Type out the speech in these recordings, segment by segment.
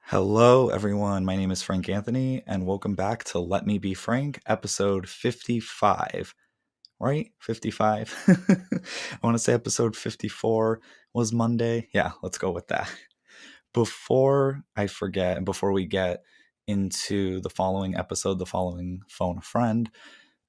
Hello, everyone. My name is Frank Anthony, and welcome back to Let Me Be Frank, episode 55. Right? 55. I want to say episode 54 was Monday. Yeah, let's go with that. Before I forget, and before we get into the following episode, the following Phone a Friend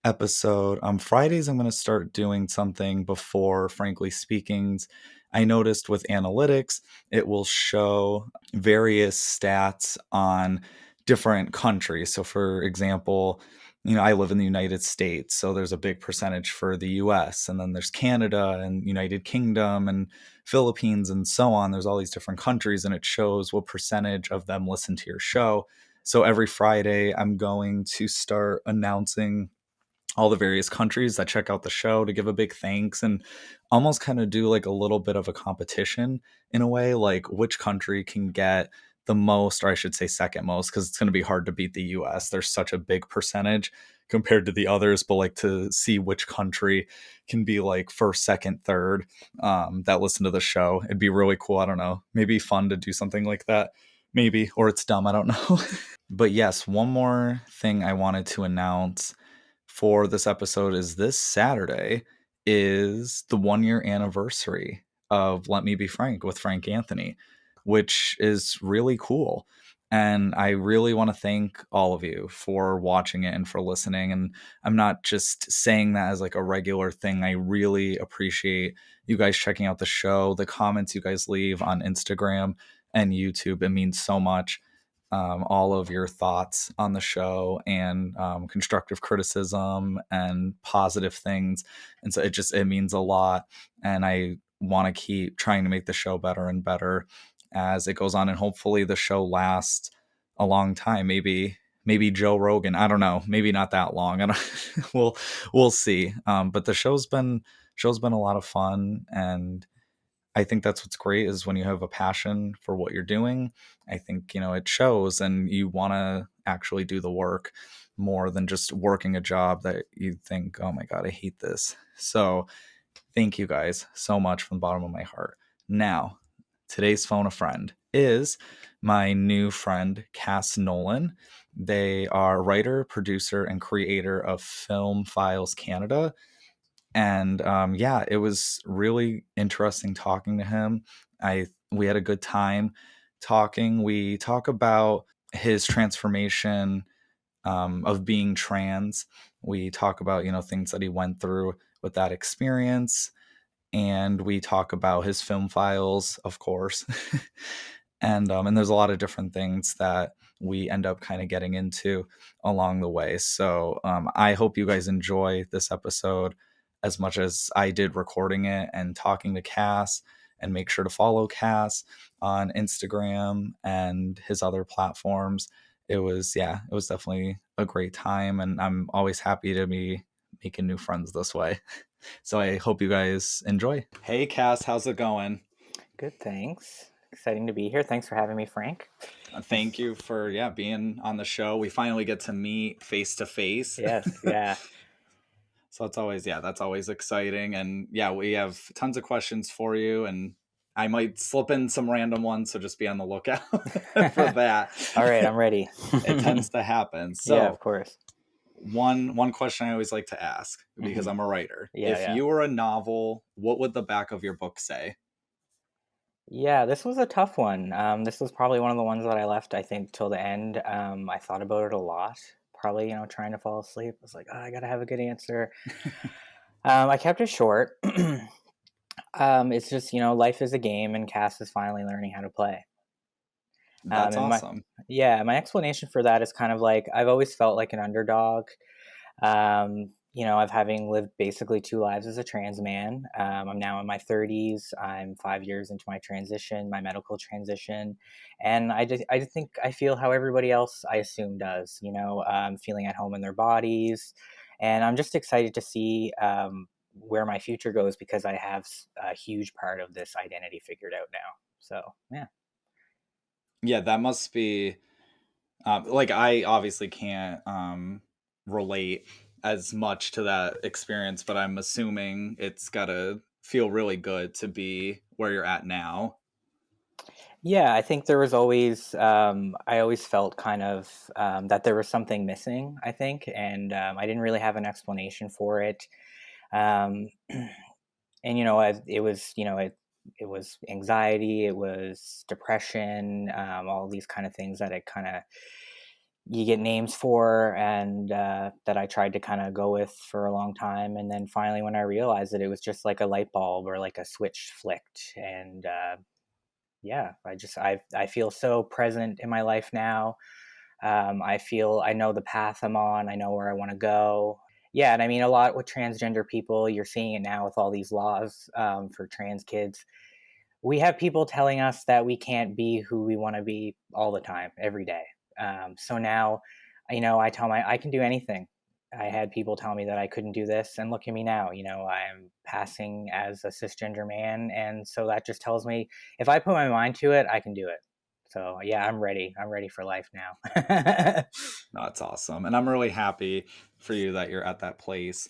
episode, on Fridays, I'm going to start doing something before Frankly Speaking's. I noticed with analytics, it will show various stats on different countries. So, for example, I live in the United States, so there's a big percentage for the US, and then there's Canada and United Kingdom and Philippines and so on. There's all these different countries, and it shows what percentage of them listen to your show. So every Friday, I'm going to start announcing all the various countries that check out the show to give a big thanks and almost kind of do like a little bit of a competition in a way, like which country can get the most, or I should say second most, because it's going to be hard to beat the US. There's such a big percentage compared to the others, but like to see which country can be like first, second, third that listen to the show. It'd be really cool. I don't know. Maybe fun to do something like that. Maybe, or it's dumb. I don't know. But yes, one more thing I wanted to announce for this episode is this Saturday is the 1 year anniversary of Let Me Be Frank with Frank Anthony, which is really cool. And I really want to thank all of you for watching it and for listening. And I'm not just saying that as like a regular thing. I really appreciate you guys checking out the show, the comments you guys leave on Instagram and YouTube. It means so much. All of your thoughts on the show and constructive criticism and positive things. And so it means a lot. And I want to keep trying to make the show better and better as it goes on. And hopefully the show lasts a long time. Maybe Joe Rogan. I don't know. Maybe not that long. I don't, we'll see. But the show's been a lot of fun, and I think that's what's great is when you have a passion for what you're doing. I think, it shows, and you want to actually do the work more than just working a job that you think, oh my God, I hate this. So thank you guys so much from the bottom of my heart. Now, today's Phone a Friend is my new friend, Kas Nolan. They are writer, producer, and creator of Film Files Canada. And yeah, it was really interesting talking to him. We had a good time talking. We talk about his transformation of being trans. We talk about things that he went through with that experience, and we talk about his film files, of course. And there's a lot of different things that we end up kind of getting into along the way. So I hope you guys enjoy this episode as much as I did recording it and talking to Kas. And make sure to follow Kas on Instagram and his other platforms. It was definitely a great time, and I'm always happy to be making new friends this way. So I hope you guys enjoy. Hey Kas, how's it going? Good, thanks. Exciting to be here. Thanks for having me, Frank. Thank you for being on the show. We finally get to meet face to face. Yes, yeah. So that's always exciting. And yeah, we have tons of questions for you, and I might slip in some random ones, so just be on the lookout for that. All right, I'm ready. It tends to happen. So yeah, of course. One question I always like to ask, because I'm a writer. Yeah, if you were a novel, what would the back of your book say? Yeah, this was a tough one. This was probably one of the ones that I left, I think, till the end. I thought about it a lot. Probably, trying to fall asleep. I was like, I gotta have a good answer. I kept it short. It's just, life is a game, and Kas is finally learning how to play. That's awesome. My explanation for that is kind of like, I've always felt like an underdog. I've having lived basically two lives as a trans man. I'm now in my 30s. I'm 5 years into my transition, my medical transition. And I just think I feel how everybody else, I assume, does, feeling at home in their bodies. And I'm just excited to see where my future goes, because I have a huge part of this identity figured out now. So, yeah. Yeah, that must be like, I obviously can't relate as much to that experience, but I'm assuming it's got to feel really good to be where you're at now. Yeah, I think there was always, I always felt kind of that there was something missing, I think, and I didn't really have an explanation for it. Um, and, it was, it was anxiety, it was depression, all these kind of things that it kind of, you get names for, and that I tried to kind of go with for a long time. And then finally, when I realized that it was just like a light bulb or like a switch flicked, and yeah, I feel so present in my life now. I know the path I'm on. I know where I want to go. Yeah, and I mean, a lot with transgender people, you're seeing it now with all these laws for trans kids. We have people telling us that we can't be who we want to be all the time, every day. So now, I tell I can do anything. I had people tell me that I couldn't do this, and look at me now. I'm passing as a cisgender man, and so that just tells me if I put my mind to it, I can do it. So yeah, I'm ready. I'm ready for life now. No, that's awesome. And I'm really happy for you that you're at that place.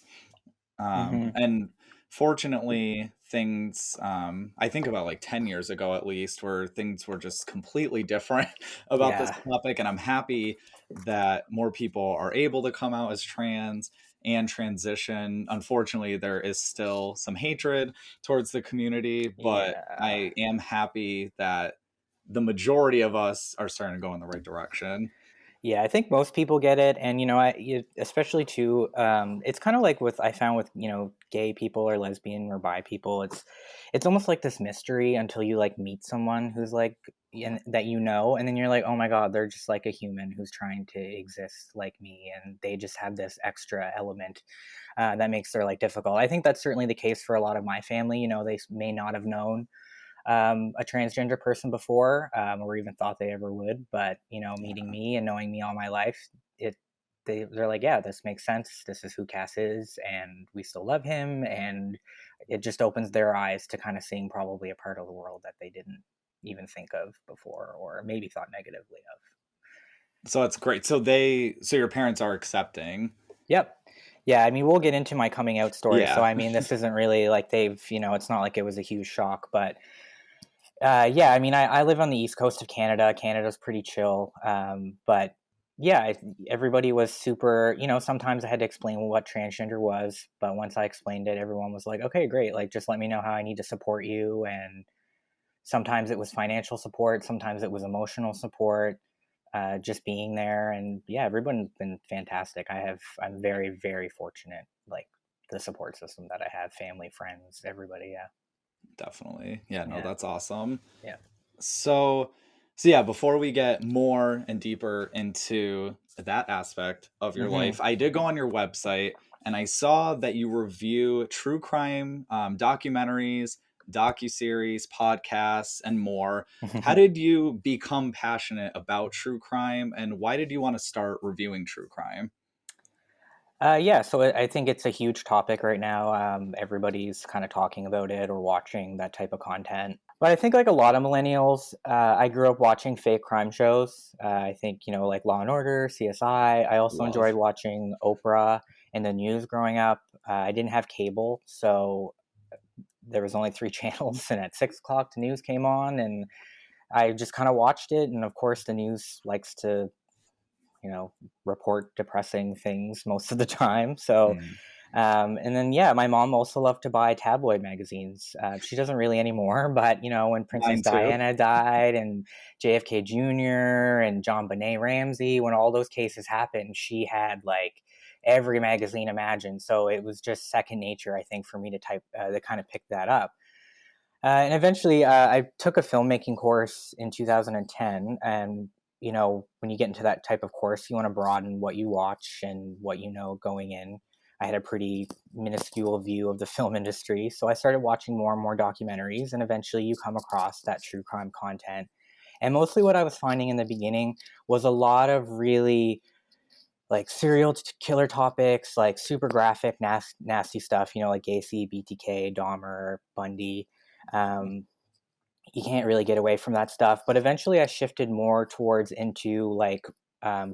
Hmm. And fortunately, things, I think about like 10 years ago at least, where things were just completely different about this Yeah, topic. And I'm happy that more people are able to come out as trans and transition. Unfortunately, there is still some hatred towards the community, but yeah. I am happy that the majority of us are starting to go in the right direction. Yeah, I think most people get it, and especially too, it's kind of like with I found with gay people or lesbian or bi people, it's almost like this mystery until you like meet someone who's like and that and then you're like, oh my god, they're just like a human who's trying to exist like me, and they just have this extra element that makes their life difficult. I think that's certainly the case for a lot of my family. They may not have known a transgender person before, or even thought they ever would. But meeting me and knowing me all my life, it they're like, yeah, this makes sense. This is who Cass is, and we still love him. And it just opens their eyes to kind of seeing probably a part of the world that they didn't even think of before, or maybe thought negatively of. So that's great. So your parents are accepting. Yep. Yeah, I mean, we'll get into my coming out story. So, Yeah. I mean, this isn't really like it's not like it was a huge shock, but yeah, I mean, I live on the east coast of Canada. Canada's pretty chill, but yeah, everybody was super. Sometimes I had to explain what transgender was, but once I explained it, everyone was like, "Okay, great. Like, just let me know how I need to support you." And sometimes it was financial support, sometimes it was emotional support, just being there. And yeah, everyone's been fantastic. I'm very, very fortunate. Like the support system that I have, family, friends, everybody. Yeah, Definitely. Yeah, no, yeah, that's awesome. yeah. So, so yeah, before we get more and deeper into that aspect of your Hmm. life, I did go on your website and I saw that you review true crime documentaries, docuseries, podcasts, and more. How did you become passionate about true crime, and why did you want to start reviewing true crime? Yeah, so I think it's a huge topic right now. Everybody's kind of talking about it or watching that type of content. But I think, like a lot of millennials, I grew up watching fake crime shows. I think, like Law and Order, CSI. I also enjoyed Love. watching Oprah and the news growing up. I didn't have cable, so there was only three channels, and at 6 o'clock, the news came on, and I just kind of watched it. And of course, the news likes to report depressing things most of the time. So, Mm, and then, yeah, my mom also loved to buy tabloid magazines. She doesn't really anymore, but when Princess mine too. Diana died and JFK Jr. and John Benet Ramsey, when all those cases happened, she had like every magazine imagined. So it was just second nature, I think, for me to kind of pick that up. And eventually, I took a filmmaking course in 2010. And, when you get into that type of course, you want to broaden what you watch and what you know going in. I had a pretty minuscule view of the film industry. So I started watching more and more documentaries. And eventually, you come across that true crime content. And mostly what I was finding in the beginning was a lot of really like serial killer topics, like super graphic, nasty stuff, like Gacy, BTK, Dahmer, Bundy. Um, you can't really get away from that stuff. But eventually, I shifted more towards into like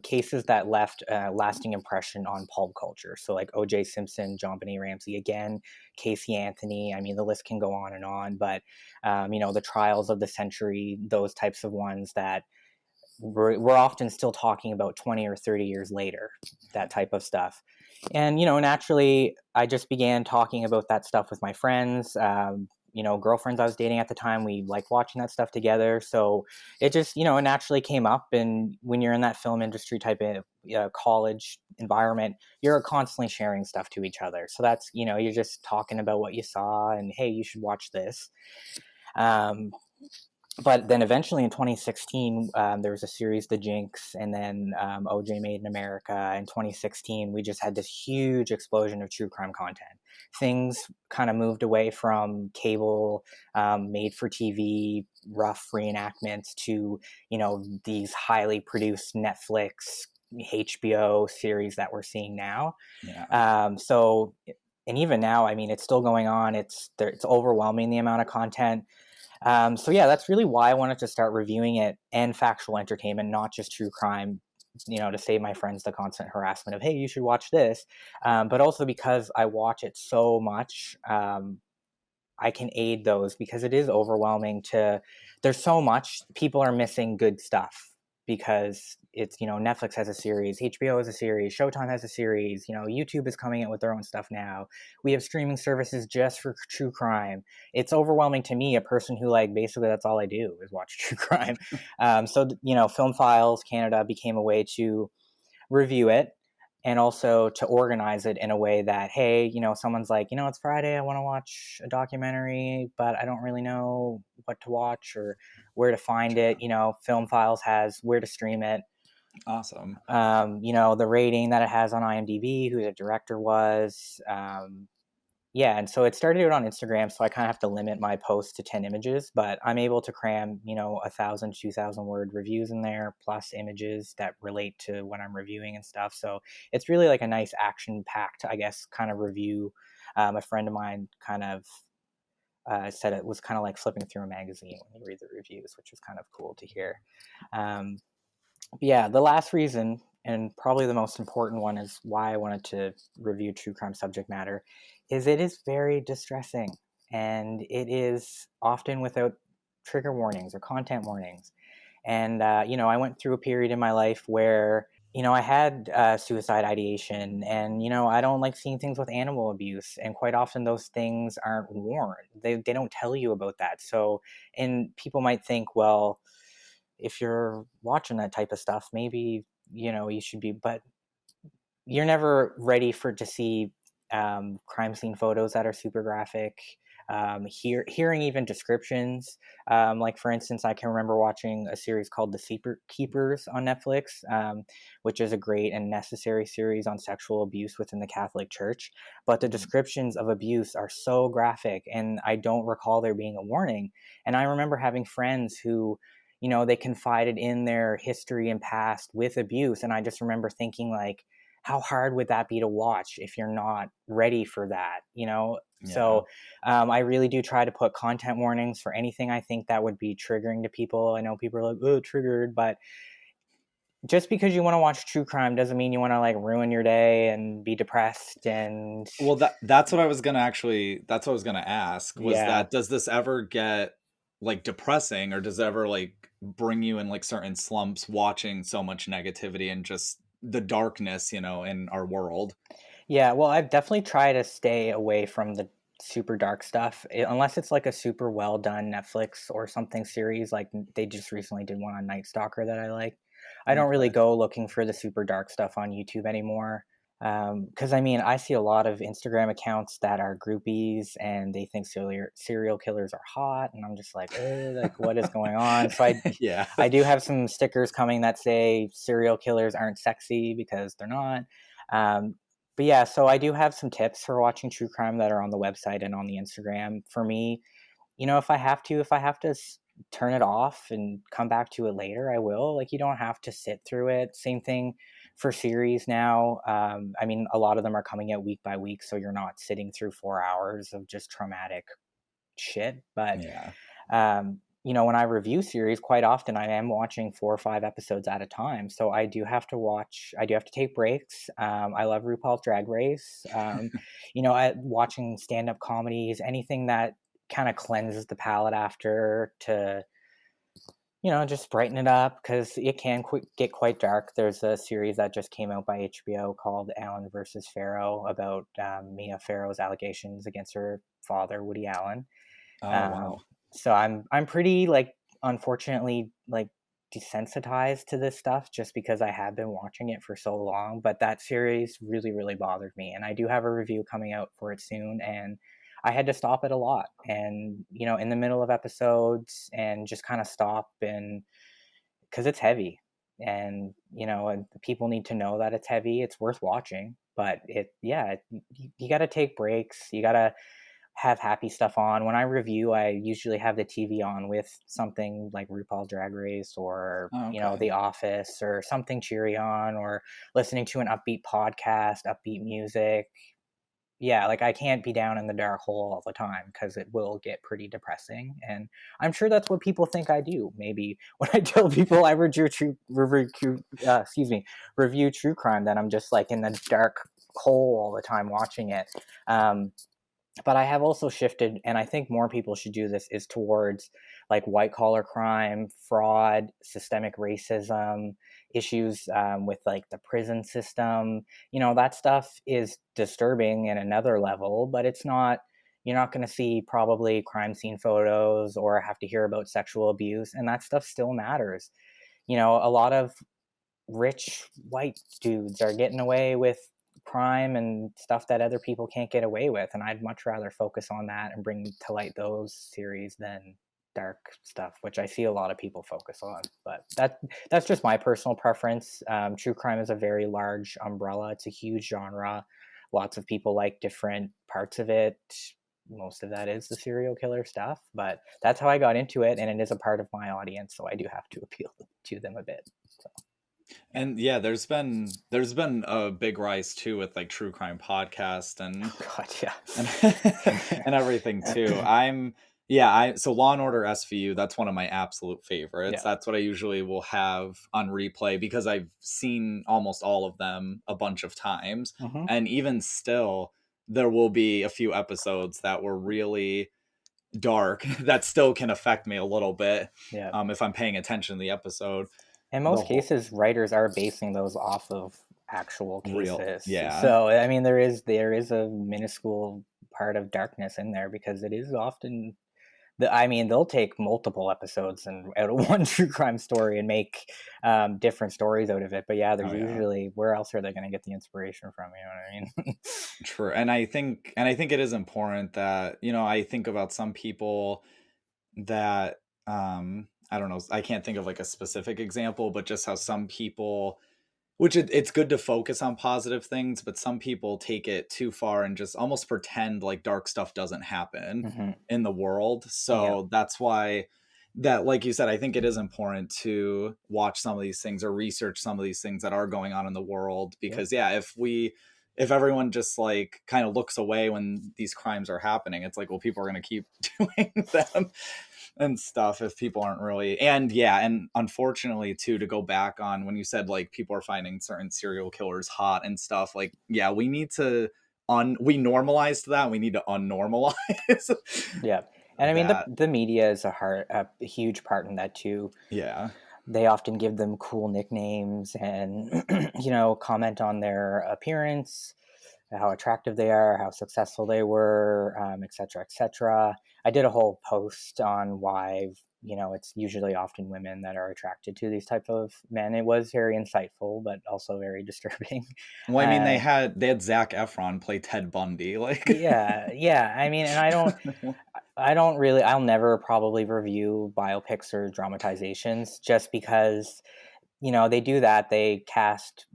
cases that left a lasting impression on pulp culture. So like O.J. Simpson, John Benet Ramsey, again, Casey Anthony. I mean, the list can go on and on, but the trials of the century, those types of ones that we're often still talking about 20 or 30 years later, that type of stuff. And, naturally, I just began talking about that stuff with my friends. Girlfriends I was dating at the time, we liked watching that stuff together. So it just, it naturally came up. And when you're in that film industry type of college environment, you're constantly sharing stuff to each other. So that's, you're just talking about what you saw and, hey, you should watch this. But then eventually in 2016, there was a series, The Jinx, and then OJ Made in America. In 2016, we just had this huge explosion of true crime content. Things kind of moved away from cable, made for TV, rough reenactments to, these highly produced Netflix, HBO series that we're seeing now. Yeah. And even now, I mean, it's still going on. It's overwhelming, the amount of content. So yeah, that's really why I wanted to start reviewing it and factual entertainment, not just true crime, to save my friends the constant harassment of, hey, you should watch this. But also because I watch it so much, I can aid those because it is overwhelming there's so much, people are missing good stuff because it's, Netflix has a series, HBO has a series, Showtime has a series, YouTube is coming in with their own stuff now. We have streaming services just for true crime. It's overwhelming to me, a person who basically that's all I do is watch true crime. Film Files Canada became a way to review it and also to organize it in a way that, hey, someone's like, it's Friday, I want to watch a documentary, but I don't really know what to watch or where to find it. Film Files has where to stream it. Awesome. The rating that it has on IMDb, who the director was. Yeah, and so it started out on Instagram, so I kind of have to limit my posts to 10 images, but I'm able to cram, 1,000, 2,000 word reviews in there, plus images that relate to what I'm reviewing and stuff. So it's really like a nice action-packed, I guess, kind of review. A friend of mine kind of said it was kind of like flipping through a magazine when you read the reviews, which was kind of cool to hear. Yeah, the last reason, and probably the most important one, is why I wanted to review true crime subject matter, is it is very distressing, and it is often without trigger warnings or content warnings. And I went through a period in my life where I had suicide ideation, and I don't like seeing things with animal abuse, and quite often those things aren't warned. They don't tell you about that. So, and people might think, well, if you're watching that type of stuff, maybe you should be, but you're never ready to see crime scene photos that are super graphic. Hearing even descriptions, like for instance, I can remember watching a series called The Keepers on Netflix, which is a great and necessary series on sexual abuse within the Catholic Church. But the descriptions of abuse are so graphic, and I don't recall there being a warning. And I remember having friends who, they confided in their history and past with abuse, and I just remember thinking, like, how hard would that be to watch if you're not ready for that? Yeah. So I really do try to put content warnings for anything I think that would be triggering to people. I know people are like, oh, triggered, but just because you want to watch true crime doesn't mean you want to ruin your day and be depressed. And Well, that's what I was gonna ask, was yeah. that, does this ever get depressing, or does it ever bring you in certain slumps watching so much negativity and just the darkness, in our world? Yeah, well, I've definitely tried to stay away from the super dark stuff, unless it's like a super well done Netflix or something series. Like they just recently did one on Night Stalker that I like. I don't really Okay. go looking for the super dark stuff on YouTube anymore. Because I mean, I see a lot of Instagram accounts that are groupies and they think serial killers are hot, and I'm just like, what is going on? So Yeah. I do have some stickers coming that say serial killers aren't sexy, because they're not. Um, but yeah, so I do have some tips for watching true crime that are on the website and on the Instagram. For me, if I have to turn it off and come back to it later, I will. Like, you don't have to sit through it. Same thing for series now. I mean, a lot of them are coming out week by week, so you're not sitting through 4 hours of just traumatic shit. But Yeah. when I review series, quite often I am watching 4 or 5 episodes at a time. So I do have to take breaks. I love RuPaul's Drag Race. Watching stand-up comedies, anything that kind of cleanses the palate after to, just brighten it up, because it can get quite dark. There's a series that just came out by HBO called Allen versus Farrow about Mia Farrow's allegations against her father, Woody Allen. Oh, Um, wow. so I'm pretty, like, unfortunately, like, desensitized to this stuff just because I have been watching it for so long. But that series really, really bothered me, and I do have a review coming out for it soon, and I had to stop it a lot, and in the middle of episodes, and just kind of stop, and because it's heavy, and and people need to know that it's heavy. It's worth watching, but you got to take breaks. You got to have happy stuff on. When I review, I usually have the TV on with something like RuPaul's Drag Race, or Oh, okay. The Office, or something cheery on, or listening to an upbeat podcast, upbeat music. Yeah, like, I can't be down in the dark hole all the time, because it will get pretty depressing. And I'm sure that's what people think I do. Maybe when I tell people I review true crime, that I'm just, like, in the dark hole all the time watching it. Um, but I have also shifted, and I think more people should do this, is towards, like, white collar crime, fraud, systemic racism, issues with, like, the prison system. That stuff is disturbing in another level, but it's not. You're not going to see probably crime scene photos or have to hear about sexual abuse, and that stuff still matters. A lot of rich white dudes are getting away with crime and stuff that other people can't get away with, and I'd much rather focus on that and bring to light those series than dark stuff, which I see a lot of people focus on. But that's just my personal preference. True crime is a very large umbrella. It's a huge genre. Lots of people like different parts of it. Most of that is the serial killer stuff, but that's how I got into it, and it is a part of my audience, so I do have to appeal to them a bit. So. And yeah, there's been a big rise too with like true crime podcast Oh God, yeah. and and everything too. So Law and Order SVU, that's one of my absolute favorites. Yeah. That's what I usually will have on replay because I've seen almost all of them a bunch of times. Mm-hmm. And even still, there will be a few episodes that were really dark that still can affect me a little bit Yeah. if I'm paying attention to the episode. In The most whole cases, writers are basing those off of actual real, cases. yeah. So, I mean, there is a minuscule part of darkness in there, because it is often they'll take multiple episodes and out of one true crime story and make different stories out of it. But yeah, there's Oh yeah. usually, where else are they going to get the inspiration from? You know what I mean? True. And I think it is important that, I think about some people that I don't know, I can't think of like a specific example, but just how some people, which it's good to focus on positive things, but some people take it too far and just almost pretend like dark stuff doesn't happen Mm-hmm. in the world. Yeah. So that's why that, like you said, I think it is important to watch some of these things or research some of these things that are going on in the world, Yeah. because yeah, if everyone just like kind of looks away when these crimes are happening, it's like, well, people are going to keep doing them and stuff if people aren't really. And yeah, and unfortunately too, to go back on when you said like people are finding certain serial killers hot and stuff, like yeah, we need to we normalized that, we need to unnormalize Yeah. And I mean, the that. the media is a huge part in that too. Yeah. They often give them cool nicknames, and comment on their appearance, how attractive they are, how successful they were, et cetera, et cetera. I did a whole post on why it's usually often women that are attracted to these type of men. It was very insightful, but also very disturbing. Well, I mean, they uh, had Zac Efron play Ted Bundy, like. yeah. I mean, and I'll never probably review biopics or dramatizations, just because they do that. They cast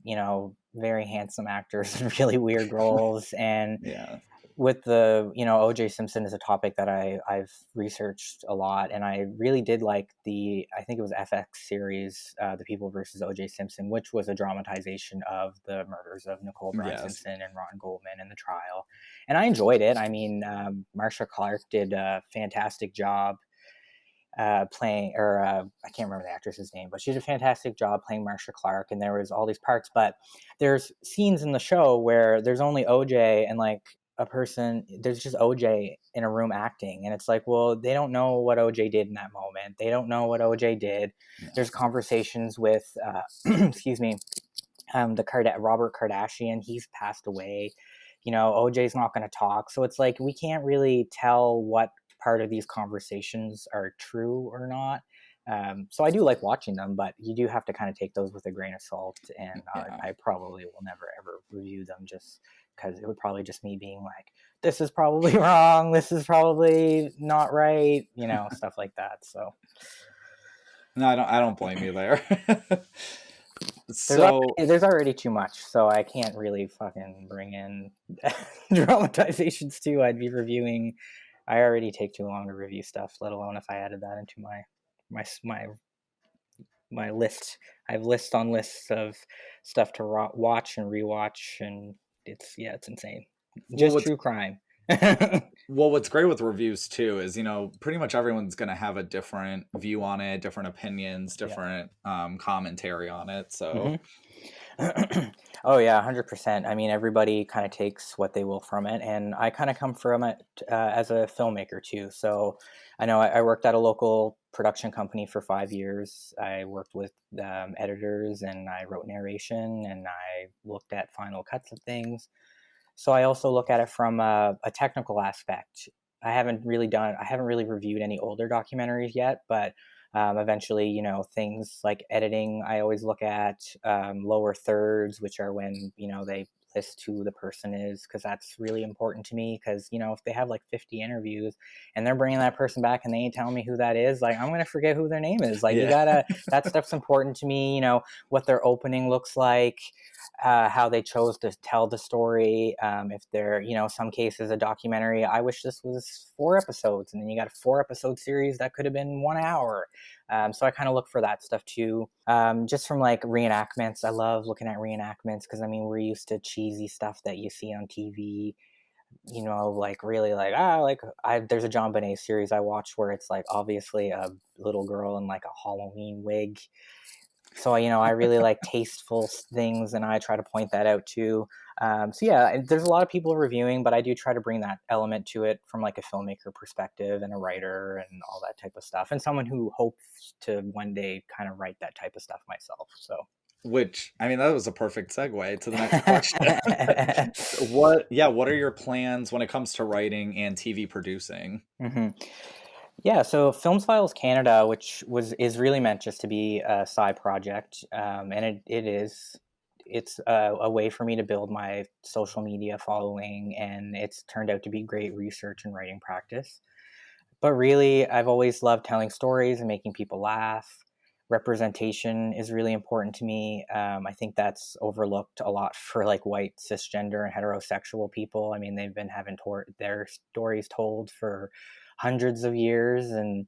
very handsome actors in really weird roles. And Yeah. with the OJ Simpson is a topic that I've researched a lot, and I really did like I think it was FX series, The People versus OJ Simpson, which was a dramatization of the murders of Nicole Brown Yes. Simpson and Ron Goldman in the trial, and I enjoyed it. I mean, Marsha Clark did a fantastic job playing, or I can't remember the actress's name, but she did a fantastic job playing Marsha Clark, and there was all these parts. But there's scenes in the show where there's only OJ and like a person, there's just OJ in a room acting, and it's like, well, they don't know what OJ did in that moment. They don't know what OJ did. Yeah. There's conversations with, excuse me, Robert Kardashian. He's passed away. OJ's not going to talk, so it's like we can't really tell what part of these conversations are true or not. So I do like watching them, but you do have to kind of take those with a grain of salt. And Yeah. I probably will never ever review them, just because it would probably just me being like, this is probably wrong, this is probably not right, stuff like that. So No, I don't blame you there. So there's already too much, so I can't really fucking bring in dramatizations too. I'd be reviewing. I already take too long to review stuff, let alone if I added that into my list. I have lists on lists of stuff to watch and rewatch, and it's insane. Just true crime. Well, what's great with reviews too is, pretty much everyone's going to have a different view on it, different opinions, different commentary on it. So, oh yeah, 100%. I mean, everybody kind of takes what they will from it, and I kind of come from it as a filmmaker too. So, I know I worked at a local production company for 5 years. I worked with editors, and I wrote narration, and I looked at final cuts of things. So I also look at it from a technical aspect. I haven't really reviewed any older documentaries yet, but eventually, things like editing, I always look at lower thirds, which are when, they list who the person is, because that's really important to me. Because, if they have like 50 interviews and they're bringing that person back and they ain't telling me who that is, like, I'm going to forget who their name is. Like, that stuff's important to me, what their opening looks like. How they chose to tell the story. If they're, some cases a documentary, I wish this was 4 episodes, and then you got a 4-episode series that could have been 1 hour. So I kind of look for that stuff too. Just from like reenactments, I love looking at reenactments because we're used to cheesy stuff that you see on TV. Like really there's a John Bonet series I watched where it's like obviously a little girl in like a Halloween wig. So, I really like tasteful things, and I try to point that out too. So yeah, there's a lot of people reviewing, but I do try to bring that element to it from like a filmmaker perspective and a writer and all that type of stuff, and someone who hopes to one day kind of write that type of stuff myself. So, which, I mean, that was a perfect segue to the next question. What are your plans when it comes to writing and TV producing? Mm-hmm. Yeah, so Films Files Canada, which is really meant just to be a side project, and it is. It's a way for me to build my social media following, and it's turned out to be great research and writing practice. But really, I've always loved telling stories and making people laugh. Representation is really important to me. I think that's overlooked a lot for like white cisgender and heterosexual people. I mean, they've been having their stories told for hundreds of years, and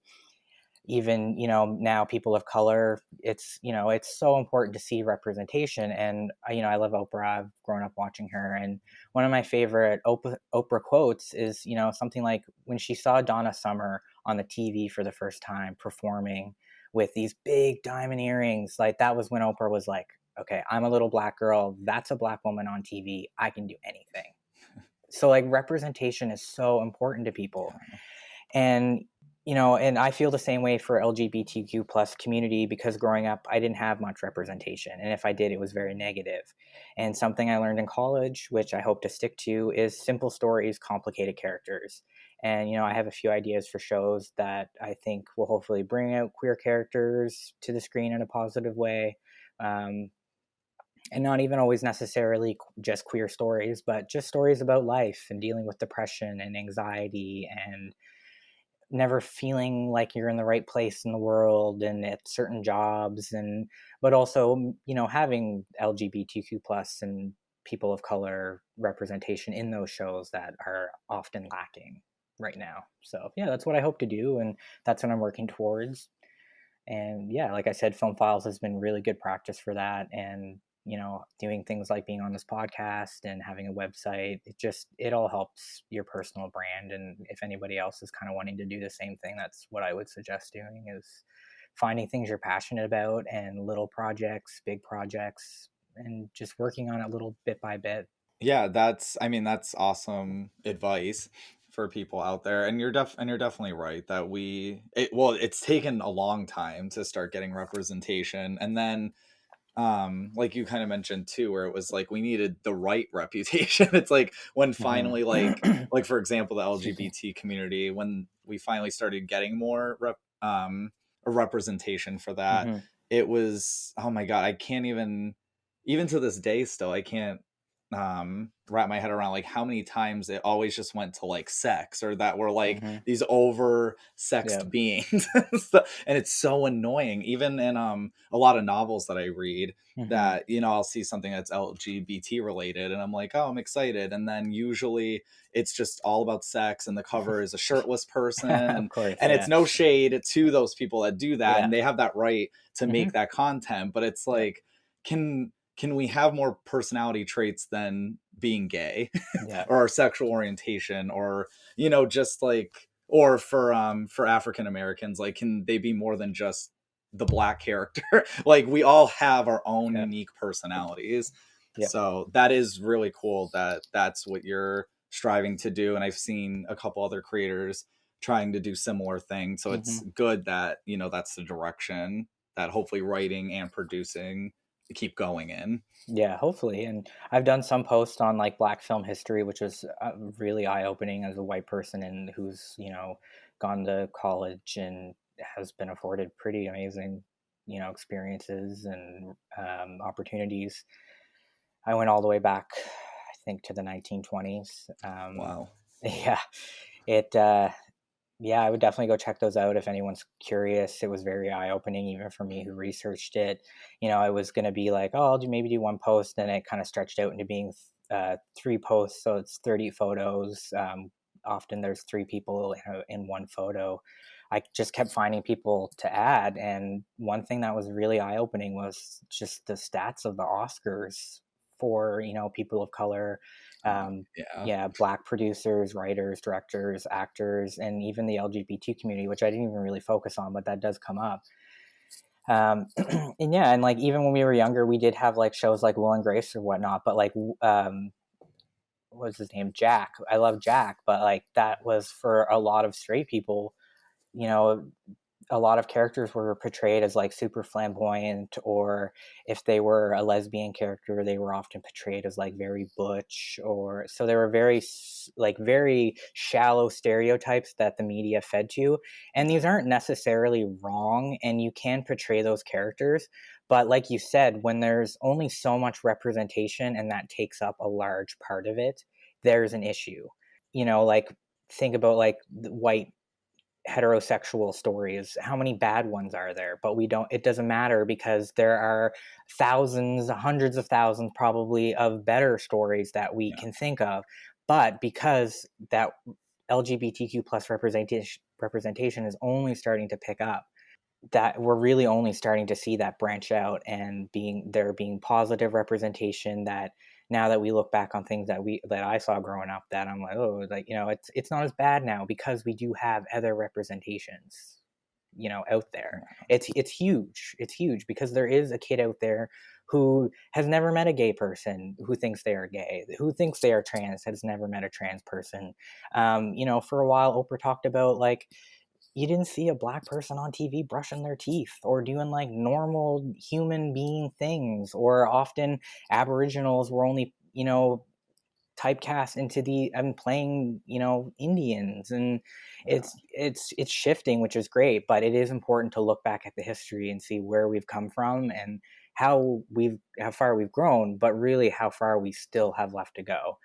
even now people of color, it's so important to see representation. And I love Oprah. I've grown up watching her, and one of my favorite Oprah quotes is something like, when she saw Donna Summer on the TV for the first time performing with these big diamond earrings, like that was when Oprah was like, okay, I'm a little black girl, that's a black woman on TV, I can do anything. So like representation is so important to people. And and I feel the same way for LGBTQ plus community, because growing up, I didn't have much representation. And if I did, it was very negative. And something I learned in college, which I hope to stick to, is simple stories, complicated characters. And, I have a few ideas for shows that I think will hopefully bring out queer characters to the screen in a positive way. And not even always necessarily just queer stories, but just stories about life and dealing with depression and anxiety and never feeling like you're in the right place in the world and at certain jobs, and but also having LGBTQ plus and people of color representation in those shows that are often lacking right now. So yeah, that's what I hope to do, and that's what I'm working towards. And yeah, like I said, Film Files has been really good practice for that, and doing things like being on this podcast and having a website, it all helps your personal brand. And if anybody else is kind of wanting to do the same thing, that's what I would suggest doing, is finding things you're passionate about, and little projects, big projects, and just working on it little bit by bit. Yeah, that's awesome advice for people out there. And you're definitely right that it's taken a long time to start getting representation. And then like you kind of mentioned too, where it was like we needed the right reputation. It's like when finally, Mm-hmm. like for example, the Excuse me. LGBT community, when we finally started getting more a representation for that, Mm-hmm. it was, oh my god, I can't even to this day still, I can't wrap my head around like how many times it always just went to like sex, or that we're like Mm-hmm. these over Yeah. sexed beings. And it's so annoying, even in a lot of novels that I read, Mm-hmm. that I'll see something that's LGBT related and I'm like, oh, I'm excited, and then usually it's just all about sex and the cover is a shirtless person, Of course. and it's Yeah. no shade to those people that do that, Yeah. and they have that right to make Mm-hmm. that content, but it's Yeah. like, can we have more personality traits than being gay Yeah. or our sexual orientation, or just like, or for African Americans, like, can they be more than just the black character? Like, we all have our own Yeah. unique personalities. Yeah. So that is really cool that that's what you're striving to do, and I've seen a couple other creators trying to do similar things, so Mm-hmm. it's good that that's the direction that hopefully writing and producing keep going in. Yeah, hopefully. And I've done some posts on like Black film history, which was really eye opening as a white person and who's, gone to college and has been afforded pretty amazing, experiences and opportunities. I went all the way back, I think, to the 1920s. Wow. Yeah, it, yeah, I would definitely go check those out if anyone's curious. It was very eye opening, even for me who researched it. I was going to be like, oh, I'll maybe do one post, and it kind of stretched out into being three posts. So it's 30 photos. Often there's three people in one photo. I just kept finding people to add. And one thing that was really eye opening was just the stats of the Oscars for, people of color. Yeah. Yeah, black producers, writers, directors, actors, and even the LGBT community, which I didn't even really focus on, but that does come up. And yeah, and like even when we were younger, we did have like shows like Will and Grace or whatnot, but like what was his name, Jack? I love Jack, but like that was for a lot of straight people. You know, a lot of characters were portrayed as like super flamboyant, or if they were a lesbian character, they were often portrayed as like very butch, or so there were very shallow stereotypes that the media fed to. And these aren't necessarily wrong, and you can portray those characters, but like you said, when there's only so much representation and that takes up a large part of it, there's an issue. Like, think about like the white heterosexual stories. How many bad ones are there? But we don't, it doesn't matter, because there are thousands, hundreds of thousands probably of better stories that we Yeah. can think of. But because that LGBTQ plus representation is only starting to pick up, that we're really only starting to see that branch out, and being positive representation, that now that we look back on things that I saw growing up, that I'm like, oh, like, it's not as bad now, because we do have other representations, out there. It's huge. It's huge, because there is a kid out there who has never met a gay person, who thinks they are gay, who thinks they are trans, has never met a trans person. For a while, Oprah talked about like, you didn't see a black person on TV brushing their teeth or doing like normal human being things, or often Aboriginals were only, typecast into the and playing, Indians. And Yeah. it's shifting, which is great, but it is important to look back at the history and see where we've come from, and how far we've grown, but really how far we still have left to go.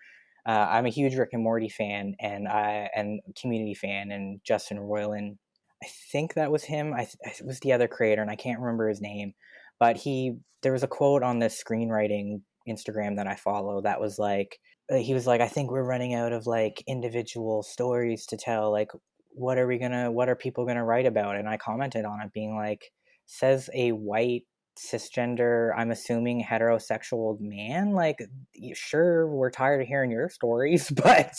I'm a huge Rick and Morty fan, and Community fan, and Justin Roiland. I think that was him. It was the other creator, and I can't remember his name. But there was a quote on this screenwriting Instagram that I follow that was like, he was like, I think we're running out of like individual stories to tell. Like, what are people gonna write about? And I commented on it, being like, says a white cisgender, I'm assuming heterosexual man. Like, sure, we're tired of hearing your stories, but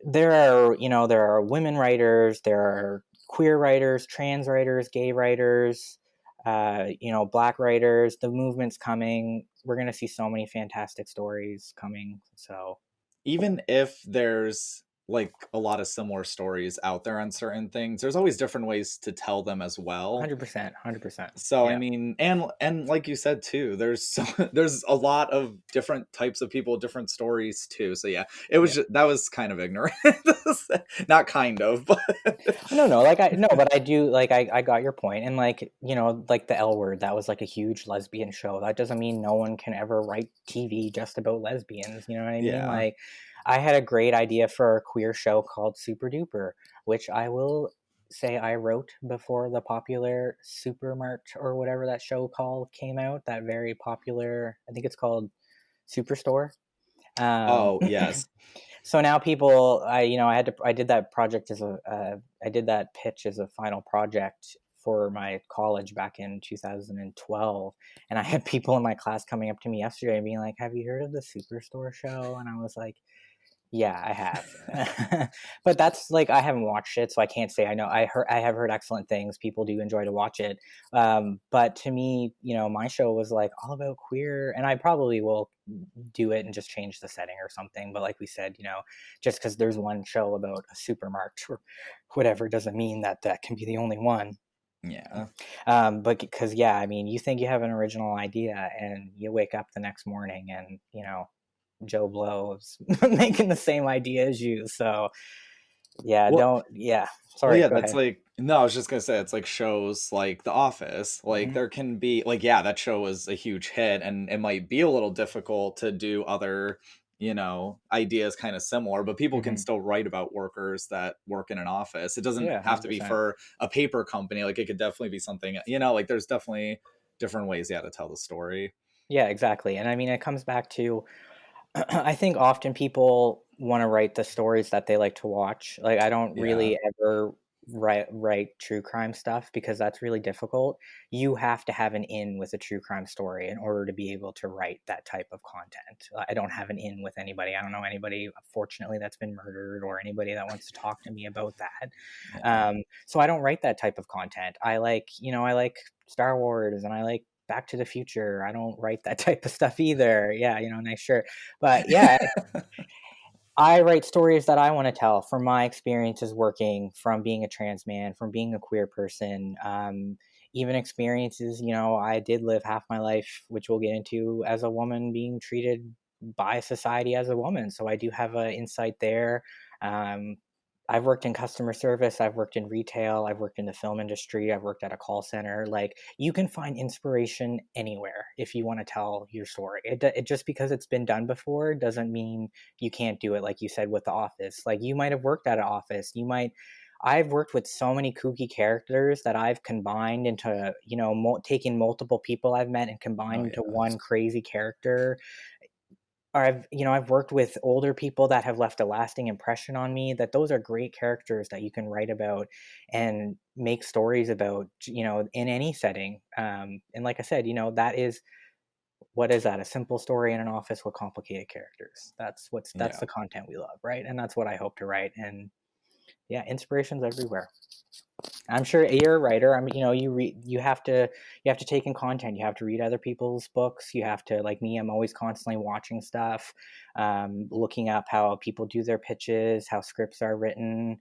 there are women writers, there are queer writers, trans writers, gay writers, black writers. The movement's coming. We're going to see so many fantastic stories coming. So Even if there's like a lot of similar stories out there on certain things, there's always different ways to tell them as well. 100%, 100%. So I Yeah. mean, and like you said too, there's a lot of different types of people, different stories too. So yeah, Yeah. that was kind of ignorant. Not kind of, but No, like I no, but I do like I got your point. And like, like the L Word, that was like a huge lesbian show. That doesn't mean no one can ever write TV just about lesbians, you know what I mean? yeah. Like I had a great idea for a queer show called Super Duper, which I will say I wrote before the popular Supermart or whatever that show called came out, that very popular, I think it's called Superstore. Um Oh, yes. So now people, I did that project I did that pitch as a final project for my college back in 2012. And I had people in my class coming up to me yesterday and being like, have you heard of the Superstore show? And I was like, yeah, I have. But that's like, I haven't watched it, so I can't say I know. I have heard excellent things. People do enjoy to watch it. But to me, my show was like all about queer, and I probably will do it and just change the setting or something. But like we said, just because there's one show about a supermarket or whatever doesn't mean that that can be the only one. Yeah. But because, yeah, I mean, you think you have an original idea and you wake up the next morning and, Joe Blow is making the same idea as you. So, yeah, Well, yeah. Well, Sorry, yeah, go that's ahead. like no, I was just gonna say it's like shows like The Office. Like Hmm. there can be like yeah, that show was a huge hit and it might be a little difficult to do other, ideas kind of similar, but people can Hmm. still write about workers that work in an office. It doesn't Yeah, have to be 100%. for a paper company. Like it could definitely be something, like there's definitely different ways, yeah, to tell the story. Yeah, exactly. And I mean, it comes back to I think often people want to write the stories that they like to watch. Like I don't Yeah. really ever write true crime stuff because that's really difficult. You have to have an in with a true crime story in order to be able to write that type of content. I don't have an in with anybody. I don't know anybody, fortunately, that's been murdered or anybody that wants to talk to me about that. Yeah. So I don't write that type of content. I like Star Wars and I like Back to the Future. I don't write that type of stuff either. Yeah, nice shirt. But yeah, I write stories that I want to tell from my experiences working, from being a trans man, from being a queer person, even experiences, I did live half my life, which we'll get into, as a woman being treated by society as a woman. So I do have an insight there. Um, I've worked in customer service, I've worked in retail, I've worked in the film industry, I've worked at a call center. Like you can find inspiration anywhere if you want to tell your story. It just because it's been done before doesn't mean you can't do it. Like you said with The Office, like you might have worked at an office. I've worked with so many kooky characters that I've combined into, taking multiple people I've met and Oh combined into yeah. one crazy character. Or I've worked with older people that have left a lasting impression on me, that those are great characters that you can write about and make stories about, in any setting. And like I said, that is, what is that? A simple story in an office with complicated characters. That's Yeah. the content we love, right? And that's what I hope to write. And yeah, inspiration's everywhere. I'm sure you're a writer. I mean, you have to take in content. You have to read other people's books. You have to, like me, I'm always constantly watching stuff, looking up how people do their pitches, how scripts are written,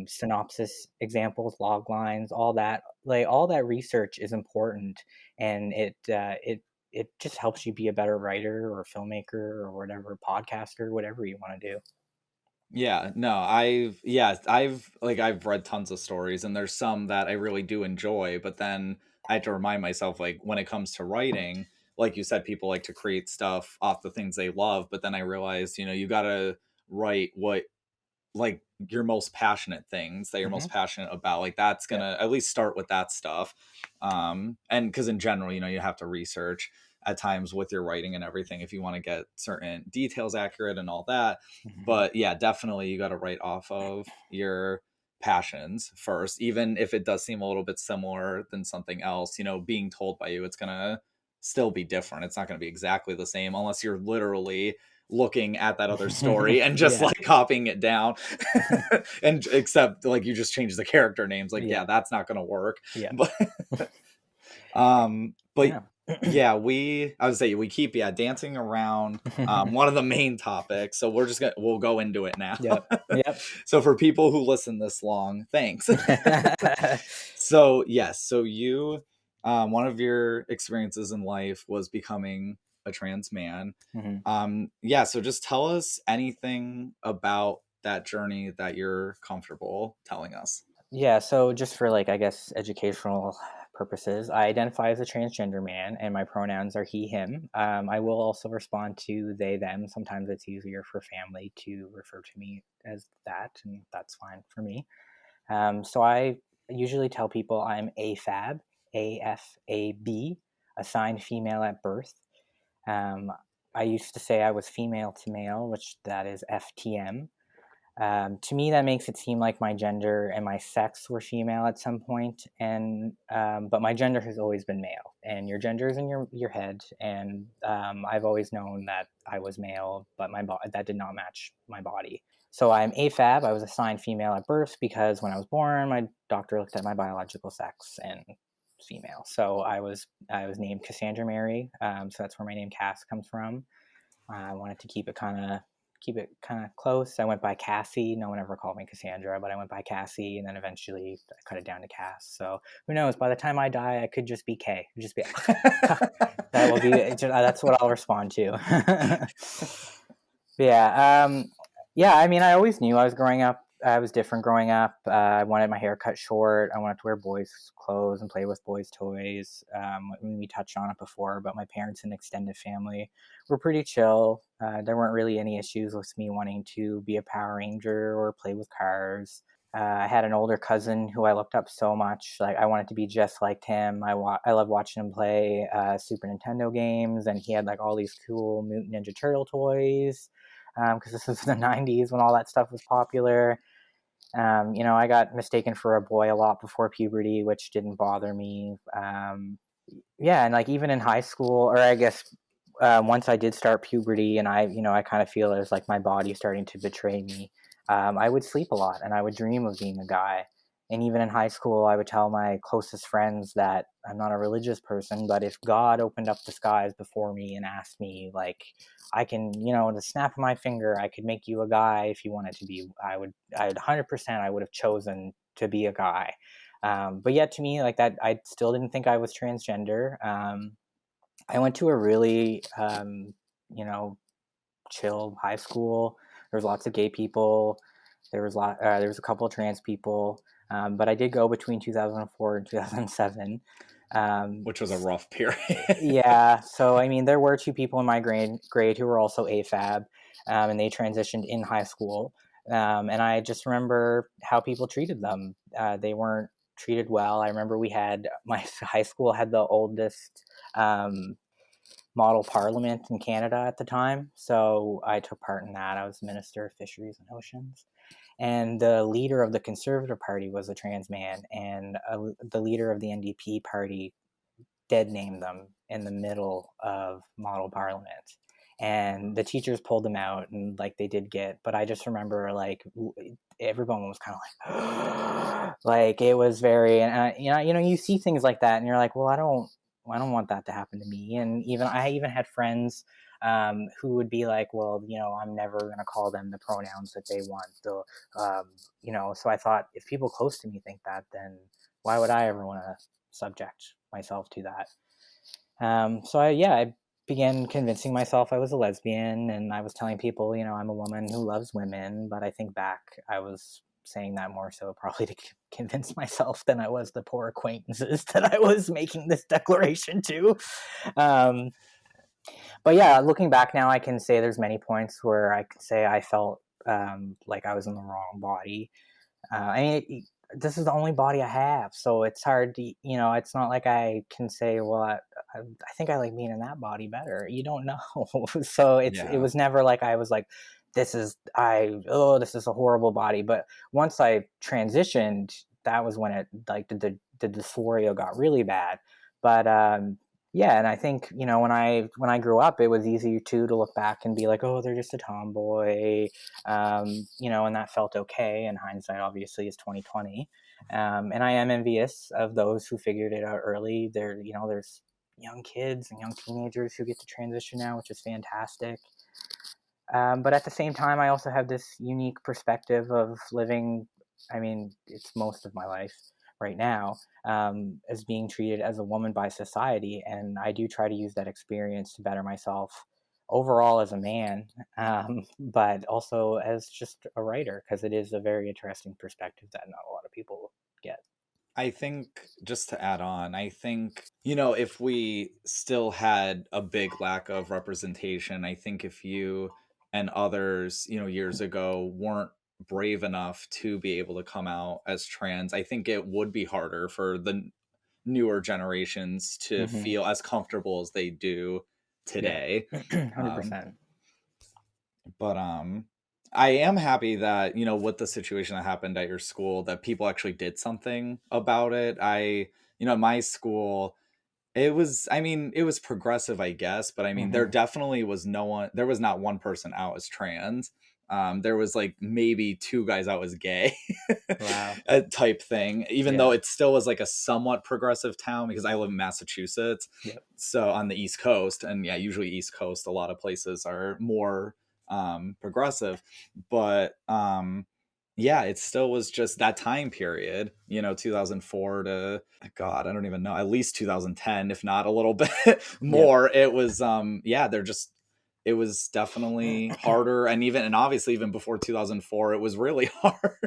synopsis examples, log lines, all that. Like all that research is important, and it just helps you be a better writer or filmmaker or whatever, podcaster, whatever you want to do. Yeah, no, I've read tons of stories and there's some that I really do enjoy, but then I have to remind myself like when it comes to writing, like you said, people like to create stuff off the things they love, but then I realized, you gotta write what like your most passionate things that you're Hmm. most passionate about. Like that's Yeah. gonna at least start with that stuff. And because in general, you have to research at times with your writing and everything if you want to get certain details accurate and all that. Hmm. But yeah, definitely you got to write off of your passions first, even if it does seem a little bit similar than something else. You know, being told by you, it's gonna still be different. It's not gonna be exactly the same unless you're literally looking at that other story and just Yeah. like copying it down. And except like you just change the character names, like Yeah. yeah, that's not gonna work. Yeah. But but Yeah. yeah, I would say we keep dancing around one of the main topics, so we'll go into it now. Yep. Yep. So for people who listen this long, thanks. So yes, so you one of your experiences in life was becoming a trans man. Mhm. Yeah, so just tell us anything about that journey that you're comfortable telling us. Yeah, so just for like I guess educational purposes, I identify as a transgender man, and my pronouns are he, him. I will also respond to they, them. Sometimes it's easier for family to refer to me as that, and that's fine for me. So I usually tell people I'm AFAB, AFAB, assigned female at birth. Um, I used to say I was female to male, which that is FTM. To me, that makes it seem like my gender and my sex were female at some point, and but my gender has always been male. And your gender is in your head, and I've always known that I was male, but that did not match my body. So I'm AFAB. I was assigned female at birth because when I was born, my doctor looked at my biological sex and female. So I was named Cassandra Mary. So that's where my name Cass comes from. I wanted to keep it kind of close. I went by Cassie. No one ever called me Cassandra, but I went by Cassie, and then eventually I cut it down to Cass. So who knows? By the time I die, I could just be K. Just be that will be. That's what I'll respond to. Yeah. Yeah. I mean, I always knew I was growing up. I was different growing up. I wanted my hair cut short. I wanted to wear boys' clothes and play with boys' toys. We touched on it before, but my parents and extended family were pretty chill. There weren't really any issues with me wanting to be a Power Ranger or play with cars. I had an older cousin who I looked up so much. Like I wanted to be just like him. I love watching him play Super Nintendo games, and he had like all these cool Mutant Ninja Turtle toys. Because this was the 90s when all that stuff was popular. I got mistaken for a boy a lot before puberty, which didn't bother me. Yeah, and like even in high school, or I guess once I did start puberty, and I kind of feel it was like my body starting to betray me. I would sleep a lot, and I would dream of being a guy. And even in high school, I would tell my closest friends that I'm not a religious person, but if God opened up the skies before me and asked me, like, I can, the snap of my finger, I could make you a guy if you wanted to be, I would 100%, I would have chosen to be a guy. But yet to me, like that, I still didn't think I was transgender. I went to a really, chill high school. There was lots of gay people. There was a couple of trans people. But I did go between 2004 and 2007. Which was a rough period. Yeah. So, I mean, there were two people in my grade who were also AFAB, and they transitioned in high school. And I just remember how people treated them. They weren't treated well. I remember my high school had the oldest model parliament in Canada at the time. So I took part in that. I was Minister of Fisheries and Oceans. And the leader of the Conservative Party was a trans man, and the leader of the NDP party dead named them in the middle of model parliament. And the teachers pulled them out, and like they did but I just remember like everyone was kind of like, like it was very, and you see things like that, and you're like, well, I don't want that to happen to me. And I even had friends who would be like, well, I'm never going to call them the pronouns that they want. So I thought if people close to me think that, then why would I ever want to subject myself to that? I began convincing myself I was a lesbian, and I was telling people, I'm a woman who loves women. But I think back, I was saying that more so probably to convince myself than I was the poor acquaintances that I was making this declaration to. Um, but yeah, looking back now, I can say there's many points where I could say I felt like I was in the wrong body. This is the only body I have, so it's hard to, it's not like I can say, well, I think I like being in that body better. You don't know. So it Yeah. was never like I was like, this is a horrible body. But once I transitioned, that was when it like the dysphoria got really bad. But yeah, and I think, when I grew up, it was easy too to look back and be like, oh, they're just a tomboy, and that felt okay. And hindsight obviously is 2020. And I am envious of those who figured it out early. There's young kids and young teenagers who get to transition now, which is fantastic. But at the same time, I also have this unique perspective of living. I mean, it's most of my life right now, as being treated as a woman by society. And I do try to use that experience to better myself overall as a man, but also as just a writer, because it is a very interesting perspective that not a lot of people get. I think, just to add on, I think, if we still had a big lack of representation, I think if you and others, years ago weren't brave enough to be able to come out as trans, I think it would be harder for the newer generations to Mm-hmm. feel as comfortable as they do Yeah, today. Um, 100%. but I am happy that, with the situation that happened at your school, that people actually did something about it. My school, it was progressive, I guess, but I mean, there Mm-hmm. definitely was there was not one person out as trans. There was like maybe two guys out as gay, Wow. type thing, even Yeah. though it still was like a somewhat progressive town because I live in Massachusetts. Yep. So on the East Coast, and yeah, usually East Coast, a lot of places are more progressive. But yeah, it still was just that time period, 2004 to, God, I don't even know, at least 2010, if not a little bit Yep. more. It was, yeah, it was definitely harder. And obviously, even before 2004, it was really hard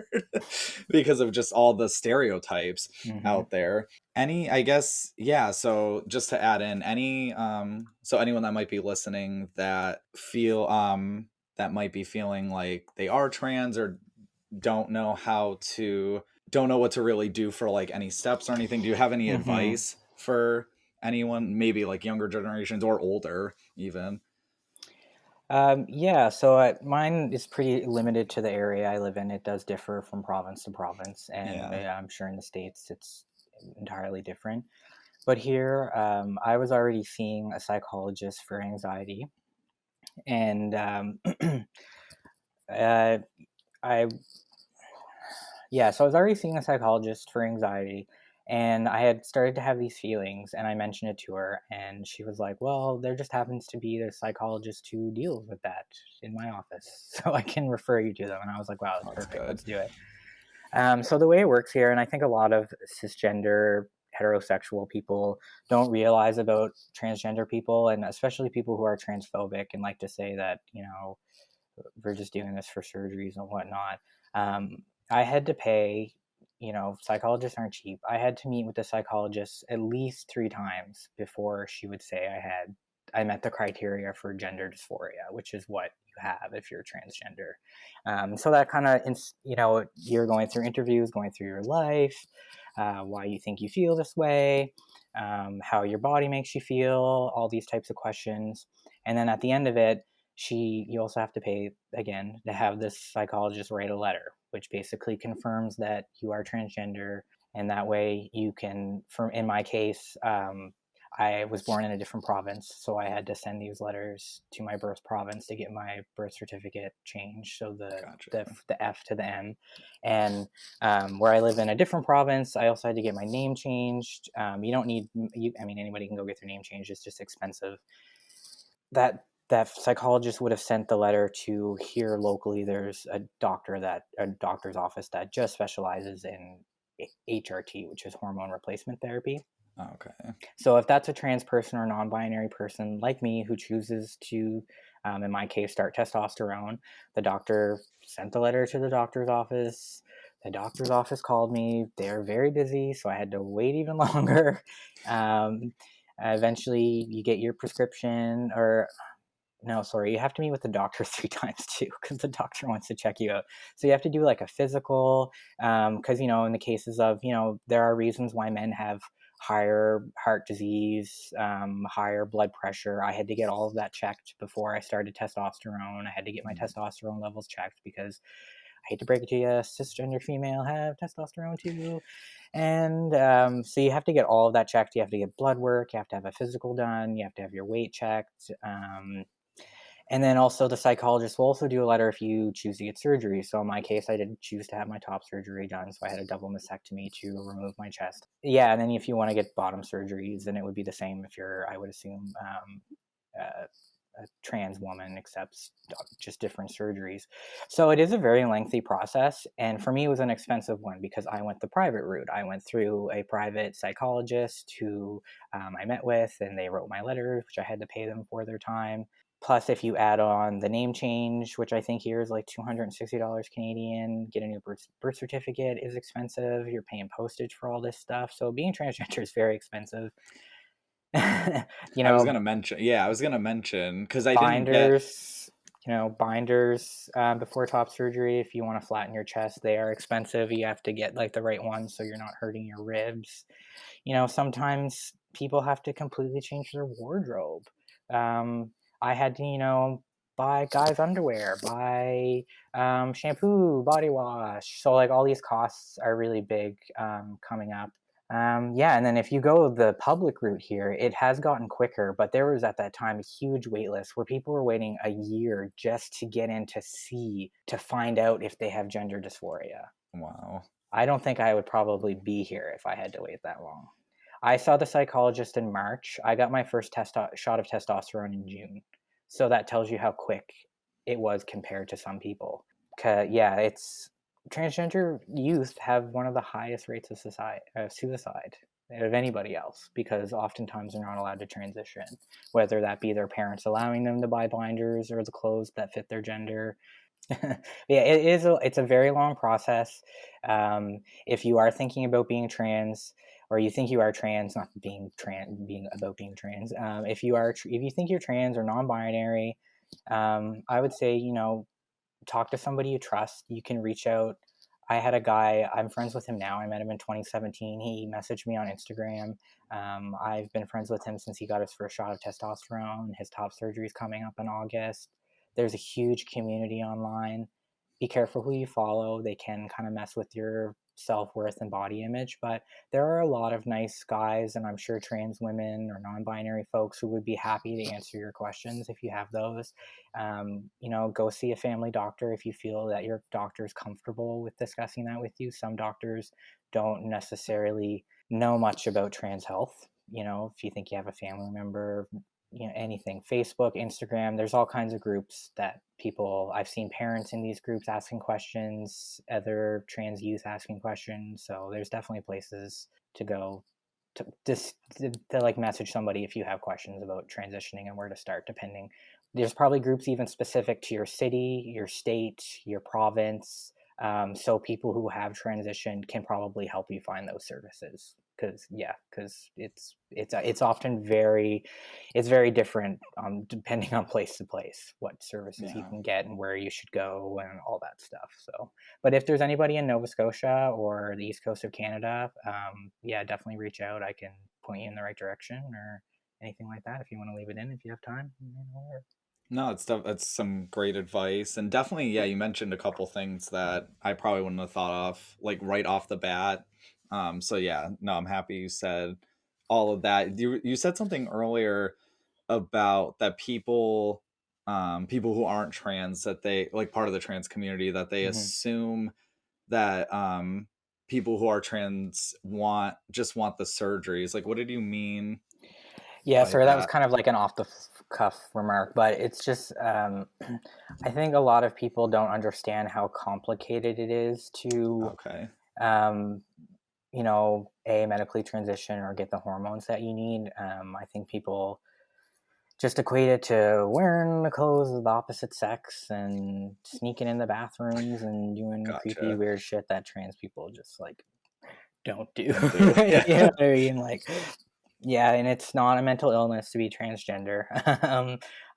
because of just all the stereotypes Mm-hmm. out there. I guess, yeah. So just to add in so anyone that might be listening that might be feeling like they are trans or don't know don't know what to really do for like any steps or anything. Do you have any Mm-hmm. advice for anyone, maybe like younger generations or older even? Yeah, so mine is pretty limited to the area I live in. It does differ from province to province, and Yeah. I'm sure in the States it's entirely different. But here, I was already seeing a psychologist for anxiety, and uh, I yeah, so I was already seeing a psychologist for anxiety, and I had started to have these feelings, and I mentioned it to her, and she was like, "Well, there just happens to be a psychologist who deals with that in my office, so I can refer you to them." And I was like, "Wow, Oh, that's that's perfect. good. Let's do it." So the way it works here, and I think a lot of cisgender heterosexual people don't realize about transgender people, and especially people who are transphobic and like to say that, we're just doing this for surgeries and whatnot. Um, I had to pay, psychologists aren't cheap. I had to meet with the psychologist at least 3 times before she would say I met the criteria for gender dysphoria, which is what you have if you're transgender. So that kind of, you're going through interviews, going through your life, why you think you feel this way, how your body makes you feel, all these types of questions. And then at the end of it, you also have to pay again to have this psychologist write a letter, which basically confirms that you are transgender, and that way you can. In my case, I was born in a different province, so I had to send these letters to my birth province to get my birth certificate changed, so Gotcha. the F to the M, and where I live in a different province, I also had to get my name changed. You don't need, I mean, anybody can go get their name changed. It's just expensive. That psychologist would have sent the letter to here locally. There's a doctor's office that just specializes in HRT, which is hormone replacement therapy. Okay. So if that's a trans person or non-binary person like me who chooses to, in my case, start testosterone, the doctor sent the letter to the doctor's office. The doctor's office called me. They're very busy, so I had to wait even longer. Um, Eventually, you get your prescription, or no, sorry, you have to meet with the doctor 3 times too, because the doctor wants to check you out. So you have to do like a physical, because in the cases of there are reasons why men have higher heart disease, higher blood pressure. I had to get all of that checked before I started testosterone. I had to get my testosterone levels checked because I hate to break it to you, cisgender female have testosterone too. And so you have to get all of that checked. You have to get blood work. You have to have a physical done. You have to have your weight checked. And then also the psychologist will also do a letter if you choose to get surgery. So in my case, I did choose to have my top surgery done. So I had a double mastectomy to remove my chest. Yeah, and then if you want to get bottom surgeries, then it would be the same if you're, I would assume, a trans woman accepts just different surgeries. So it is a very lengthy process. And for me, it was an expensive one because I went the private route. I went through a private psychologist who I met with, and they wrote my letters, which I had to pay them for their time. Plus, if you add on the name change, which I think here is like $260 Canadian, get a new birth certificate is expensive. You're paying postage for all this stuff. So being transgender is very expensive. You I was know, gonna mention because I didn't get. binders, binders before top surgery. If you want to flatten your chest, they are expensive. You have to get like the right ones so you're not hurting your ribs. Sometimes people have to completely change their wardrobe. I had to, buy guys' underwear, buy shampoo, body wash. So like all these costs are really big coming up. Yeah, and then if you go the public route here, it has gotten quicker, but there was at that time a huge wait list where people were waiting a year just to get in to find out if they have gender dysphoria. Wow. I don't think I would probably be here if I had to wait that long. I saw the psychologist in March. I got my first shot of testosterone in June. So that tells you how quick it was compared to some people. Yeah, it's transgender youth have one of the highest rates of suicide of anybody else because oftentimes they're not allowed to transition, whether that be their parents allowing them to buy blinders or the clothes that fit their gender. Yeah, it's a very long process. If you are thinking about being trans, or you think you are trans, not being trans, being about being trans. If you think you're trans or non-binary, I would say talk to somebody you trust. You can reach out. I had a guy, I'm friends with him now. I met him in 2017. He messaged me on Instagram. I've been friends with him since he got his first shot of testosterone. His top surgery is coming up in August. There's a huge community online. Be careful who you follow. They can kind of mess with your self-worth and body image, but there are a lot of nice guys, and I'm sure trans women or non-binary folks who would be happy to answer your questions if you have those. Go see a family doctor if you feel that your doctor is comfortable with discussing that with you. Some doctors don't necessarily know much about trans health. If you think you have a family member, anything, Facebook, Instagram, there's all kinds of groups that I've seen parents in these groups asking questions, other trans youth asking questions. So there's definitely places to go to like message somebody if you have questions about transitioning and where to start, depending. There's probably groups even specific to your city, your state, your province. So people who have transitioned can probably help you find those services because it's often very different depending on place to place what services you can get and where you should go and all that stuff. So, but if there's anybody in Nova Scotia or the East Coast of Canada, definitely reach out. I can point you in the right direction or anything like that if you want to leave it in if you have time. No, that's some great advice, and definitely, yeah, you mentioned a couple things that I probably wouldn't have thought of like right off the bat. So yeah, no, I'm happy you said all of that. You said something earlier about that people who aren't trans, that they like part of the trans community, that they assume that people who are trans want the surgeries. Like, what did you mean Yeah, by sorry, that was that? kind of like an off the cuff remark, but it's just, I think a lot of people don't understand how complicated it is to, Okay. medically transition or get the hormones that you need. I think people just equate it to wearing the clothes of the opposite sex and sneaking in the bathrooms and doing creepy, Gotcha. weird shit that trans people just like don't do. Don't do. You Yeah. know what I mean? Like, yeah, and it's not a mental illness to be transgender.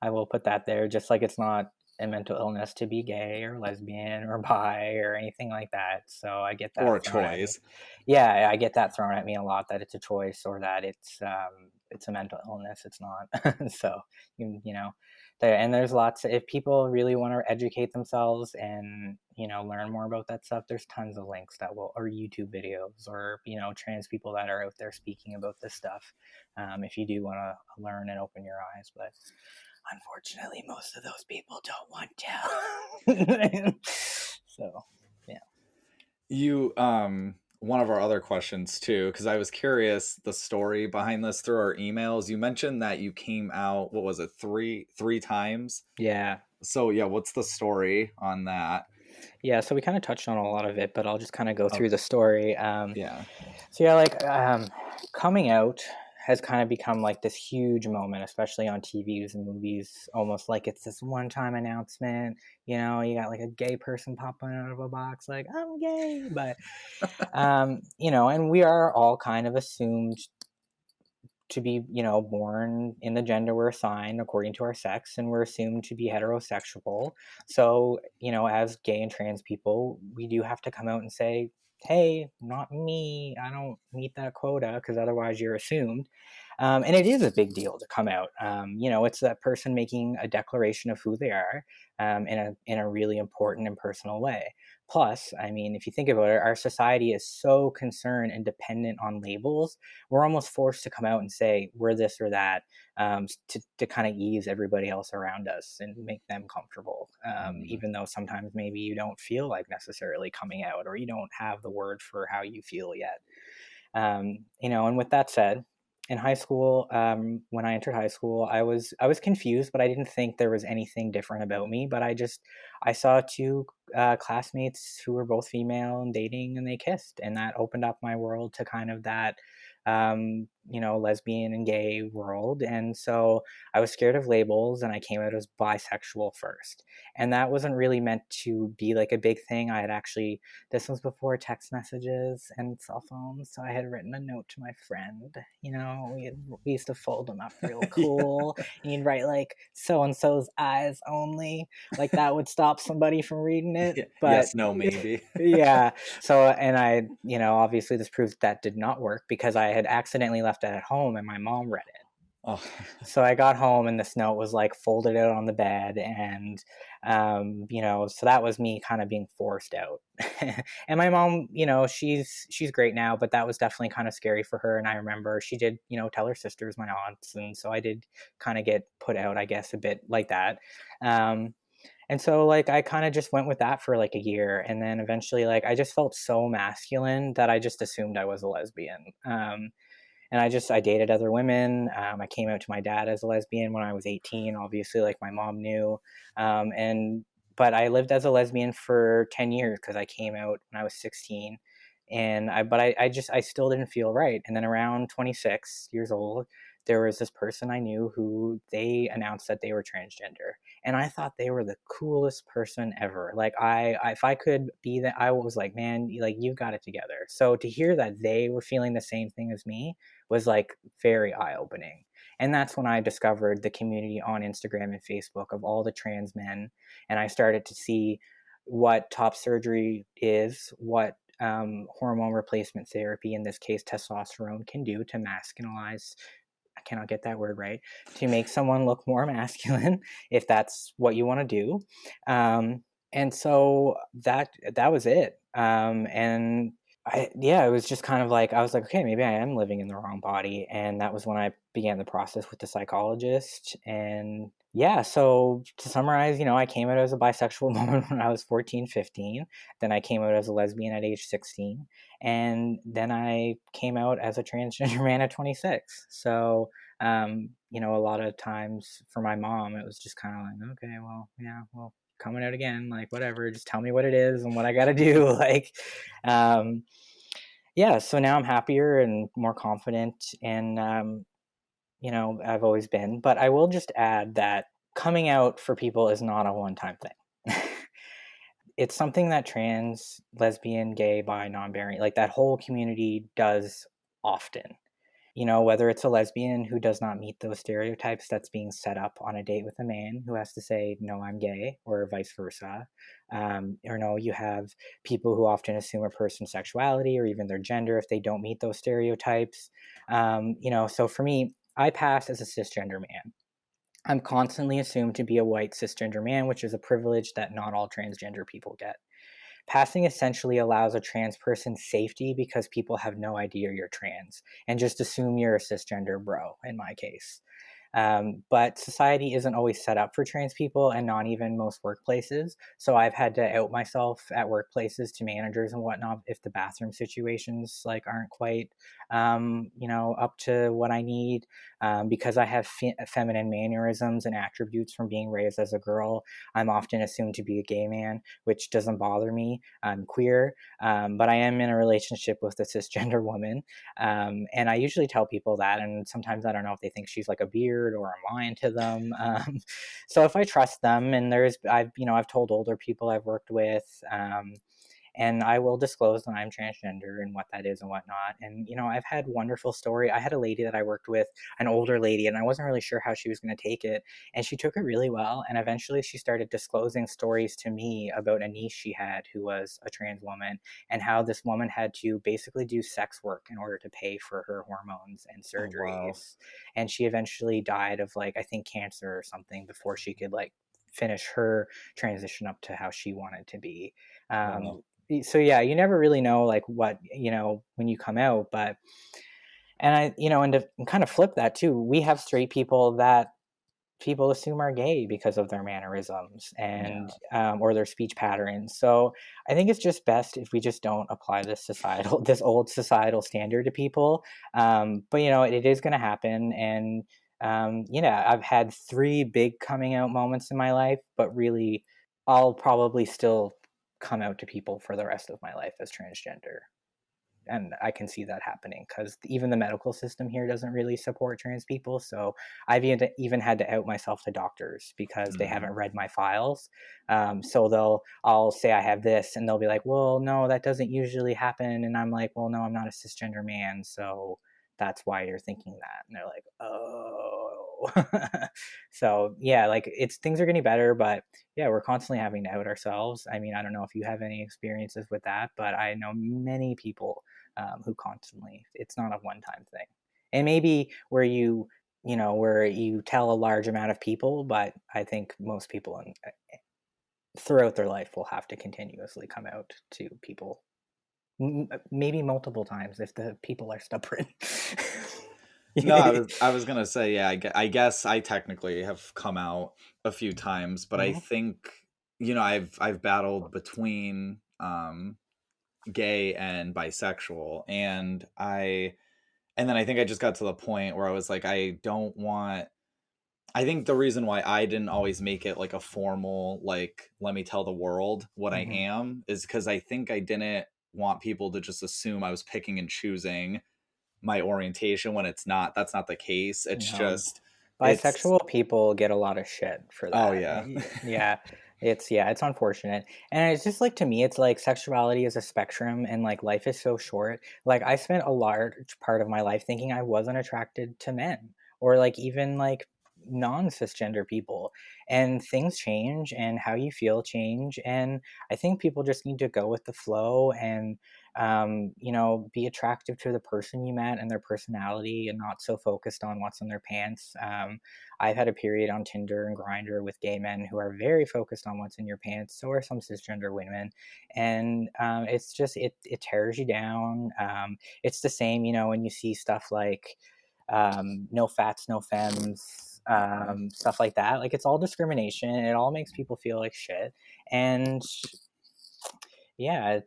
I will put that there, just like it's not a mental illness to be gay or lesbian or bi or anything like that. So I get that Or a thrown at me. choice. Yeah, I get that thrown at me a lot, that it's a choice or that it's a mental illness. It's not. So you know, there's lots if people really want to educate themselves and learn more about that stuff, there's tons of links that will, or YouTube videos, or trans people that are out there speaking about this stuff, if you do want to learn and open your eyes. But unfortunately most of those people don't want to. So yeah. You one of our other questions too, because I was curious the story behind this through our emails. You mentioned that you came out, what was it, three times? Yeah. So yeah, what's the story on that? Yeah, so we kind of touched on a lot of it, but I'll just kind of go through Okay. the story. Yeah. So yeah, coming out has kind of become like this huge moment, especially on TVs and movies, almost like it's this one-time announcement. You got like a gay person popping out of a box, like I'm gay, but and we are all kind of assumed to be, born in the gender we're assigned according to our sex, and we're assumed to be heterosexual. So, as gay and trans people, we do have to come out and say, hey, not me. I don't meet that quota, because otherwise you're assumed. And it is a big deal to come out. It's that person making a declaration of who they are, in a really important and personal way. Plus, I mean, if you think about it, our society is so concerned and dependent on labels. We're almost forced to come out and say we're this or that, to kind of ease everybody else around us and make them comfortable. Mm. Even though sometimes maybe you don't feel like necessarily coming out, or you don't have the word for how you feel yet. And with that said, in high school, when I entered high school, I was confused, but I didn't think there was anything different about me. But I saw two classmates who were both female and dating, and they kissed, and that opened up my world to kind of that, lesbian and gay world. And so I was scared of labels, and I came out as bisexual first, and that wasn't really meant to be like a big thing. I had actually This was before text messages and cell phones, so I had written a note to my friend. We used to fold them up real Yeah. cool, and you'd write like "so and so's eyes only," like that would stop somebody from reading it. Yeah. But Yes, no, maybe. yeah, so and I, obviously this proves that did not work, because I had accidentally left it at home, and my mom read it. Oh. So I got home, and this note was like folded out on the bed, and so that was me kind of being forced out. And my mom, she's great now, but that was definitely kind of scary for her. And I remember she did, tell her sisters, my aunts, and so I did kind of get put out, I guess, a bit like that. Um, and so like I kind of just went with that for like a year, and then eventually like I just felt so masculine that I just assumed I was a lesbian. And I dated other women. I came out to my dad as a lesbian when I was 18. Obviously, like my mom knew, and but I lived as a lesbian for 10 years, because I came out when I was 16, and I still didn't feel right. And then around 26 years old, there was this person I knew who they announced that they were transgender, and I thought they were the coolest person ever. Like if I could be that, I was like, man, like you've got it together. So to hear that they were feeling the same thing as me was like very eye opening. And that's when I discovered the community on Instagram and Facebook of all the trans men. And I started to see what top surgery is, what hormone replacement therapy, in this case testosterone, can do to masculinize. I cannot get that word right, to make someone look more masculine, if that's what you want to do. And so that was it. It was just kind of like, I was like, okay, maybe I am living in the wrong body. And that was when I began the process with the psychologist. And yeah, so to summarize, I came out as a bisexual woman when I was 14, 15. Then I came out as a lesbian at age 16. And then I came out as a transgender man at 26. So, a lot of times for my mom, it was just kind of like, okay, well, yeah, well, coming out again, like whatever, just tell me what it is and what I got to do. Like, yeah, so now I'm happier and more confident, and I've always been. But I will just add that coming out for people is not a one-time thing. It's something that trans, lesbian, gay, bi, non-binary, like that whole community does often. whether it's a lesbian who does not meet those stereotypes that's being set up on a date with a man who has to say, no, I'm gay, or vice versa. Or no, you have people who often assume a person's sexuality or even their gender if they don't meet those stereotypes. So for me, I pass as a cisgender man. I'm constantly assumed to be a white cisgender man, which is a privilege that not all transgender people get. Passing essentially allows a trans person safety because people have no idea you're trans and just assume you're a cisgender bro, in my case. But society isn't always set up for trans people, and not even most workplaces. So I've had to out myself at workplaces to managers and whatnot if the bathroom situations like aren't quite, up to what I need. Because I have feminine mannerisms and attributes from being raised as a girl, I'm often assumed to be a gay man, which doesn't bother me. I'm queer, but I am in a relationship with a cisgender woman, and I usually tell people that, and sometimes I don't know if they think she's like a beard or I'm lying to them. So if I trust them, and I've told older people I've worked with, and I will disclose that I'm transgender and what that is and whatnot. And I've had wonderful story. I had a lady that I worked with, an older lady, and I wasn't really sure how she was going to take it, and she took it really well. And eventually, she started disclosing stories to me about a niece she had who was a trans woman, and how this woman had to basically do sex work in order to pay for her hormones and Oh, wow. surgeries. And she eventually died of like I think cancer or something before she could like finish her transition up to how she wanted to be. Wow. So yeah, you never really know like what when you come out. But and I and to kind of flip that too, we have straight people that people assume are gay because of their mannerisms and Yeah. or their speech patterns. So I think it's just best if we just don't apply this old societal standard to people. But it is going to happen. And I've had 3 big coming out moments in my life, but really I'll probably still come out to people for the rest of my life as transgender. And I can see that happening because even the medical system here doesn't really support trans people. So I've even had to out myself to doctors because they Mhm. haven't read my files. So I'll say I have this, and they'll be like, "Well, no, that doesn't usually happen." And I'm like, "Well, no, I'm not a cisgender man, so that's why you're thinking that." And they're like, "Oh." So yeah, like it's things are getting better, but yeah, we're constantly having to out ourselves. I mean, I don't know if you have any experiences with that, but I know many people who constantly, it's not a one-time thing. And maybe where you tell a large amount of people, but I think most people throughout their life will have to continuously come out to people, maybe multiple times if the people are stubborn. No, I was gonna say, yeah, I guess I technically have come out a few times, but I Mhm. think, I've battled between gay and bisexual, and then I think I just got to the point where I was like, I think the reason why I didn't always make it like a formal, like, let me tell the world what I Mhm. am, is because I think I didn't want people to just assume I was picking and choosing my orientation when that's not the case. It's No, just, it's, bisexual people get a lot of shit for oh, that. yeah. Yeah, it's unfortunate. And it's just like to me, it's like sexuality is a spectrum and like life is so short. Like I spent a large part of my life thinking I wasn't attracted to men or like even like non-cisgender people. And things change and how you feel change. And I think people just need to go with the flow and be attractive to the person you met and their personality and not so focused on what's in their pants. I've had a period on Tinder and Grinder with gay men who are very focused on what's in your pants. So are some cisgender women, and it's just it tears you down. It's the same, when you see stuff like no fats, no femmes, stuff like that. Like it's all discrimination. It all makes people feel like shit, and yeah,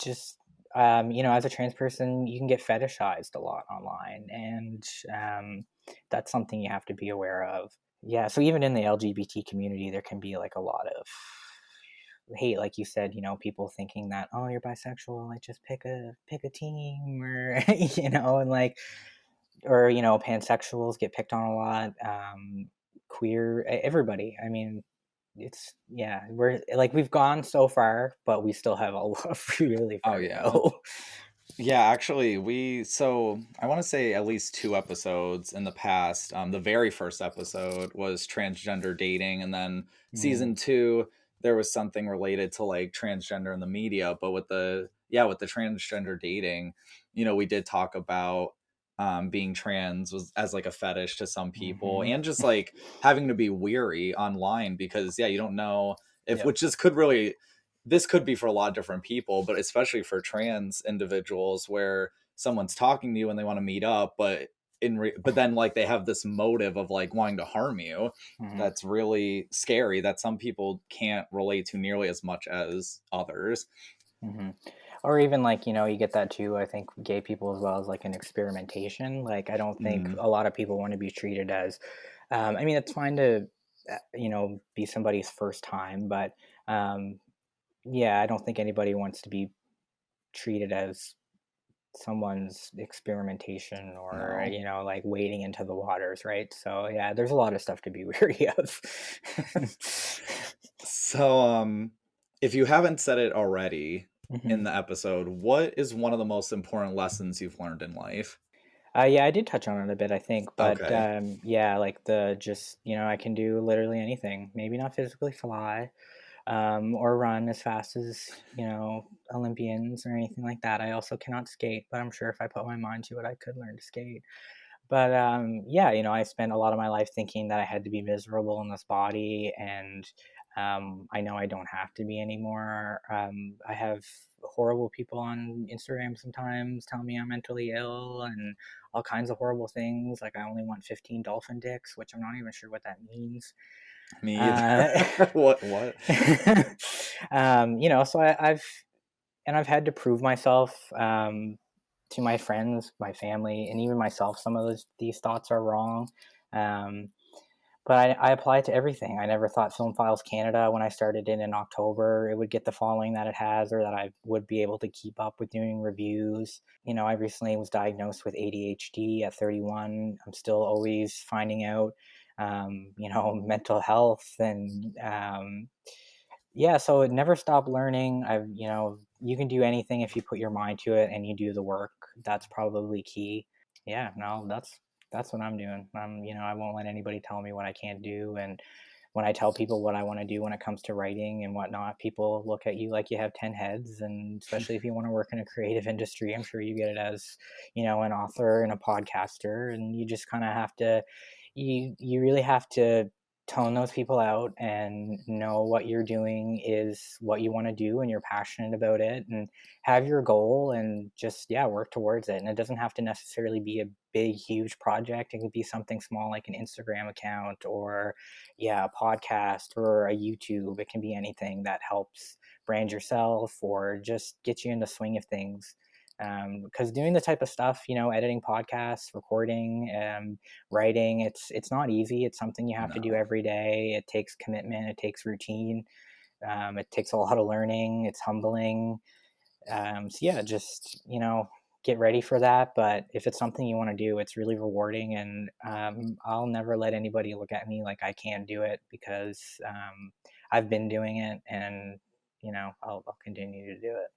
just as a trans person, you can get fetishized a lot online, and that's something you have to be aware of. Yeah, so even in the LGBT community, there can be like a lot of hate, like you said. People thinking that, oh, you're bisexual, like just pick a team, or and like, or pansexuals get picked on a lot. Queer, everybody. I mean, it's yeah, we've gone so far, but we still have a lot really Oh, far to yeah. go. Yeah, actually, I want to say at least two episodes in the past. The very first episode was transgender dating, and then Mm, season two, there was something related to like transgender in the media. But with the transgender dating, we did talk about being trans was as like a fetish to some people, hmm and just like having to be weary online because you don't know if Yep. which this could be for a lot of different people, but especially for trans individuals where someone's talking to you and they want to meet up, but then like they have this motive of like wanting to harm you. hmm That's really scary that some people can't relate to nearly as much as others. hmm Or even like, you get that too. I think gay people as well as like an experimentation. Like, I don't think Mm, a lot of people want to be treated as, I mean, it's fine to, be somebody's first time, but um, yeah, I don't think anybody wants to be treated as someone's experimentation or, no. like wading into the waters, right? So, yeah, there's a lot of stuff to be wary of. So, if you haven't said it already in hmm the episode, what is one of the most important lessons you've learned in life? Yeah, I did touch on it a bit, I think, but Okay. yeah, like the just I can do literally anything. Maybe not physically fly, or run as fast as Olympians or anything like that. I also cannot skate, but I'm sure if I put my mind to it, I could learn to skate. But yeah, I spent a lot of my life thinking that I had to be miserable in this body, and I know I don't have to be anymore. I have horrible people on Instagram sometimes tell me I'm mentally ill and all kinds of horrible things. Like I only want 15 dolphin dicks, which I'm not even sure what that means. Me Uh, either. What? so I've had to prove myself to my friends, my family, and even myself. Some of these thoughts are wrong, um, but I apply it to everything. I never thought Film Files Canada, when I started it in October, it would get the following that it has, or that I would be able to keep up with doing reviews. I recently was diagnosed with ADHD at 31. I'm still always finding out, mental health and yeah, so it never stop learning. You can do anything if you put your mind to it and you do the work. That's probably key. Yeah, no, that's what I'm doing. I won't let anybody tell me what I can't do. And when I tell people what I want to do when it comes to writing and whatnot, people look at you like you have 10 heads. And especially if you want to work in a creative industry, I'm sure you get it as, an author and a podcaster. And you just kind of have to, you really have to tone those people out and know what you're doing is what you want to do and you're passionate about it, and have your goal and just work towards it. And it doesn't have to necessarily be a big huge project. It could be something small like an Instagram account, or a podcast, or a YouTube. It can be anything that helps brand yourself or just get you in the swing of things. Because doing the type of stuff, editing podcasts, recording, writing, it's not easy. It's something you have to do No. every day. It takes commitment. It takes routine. It takes a lot of learning. It's humbling. So yeah, just get ready for that. But if it's something you want to do, it's really rewarding, and I'll never let anybody look at me like I can't do it, because I've been doing it, and I'll continue to do it.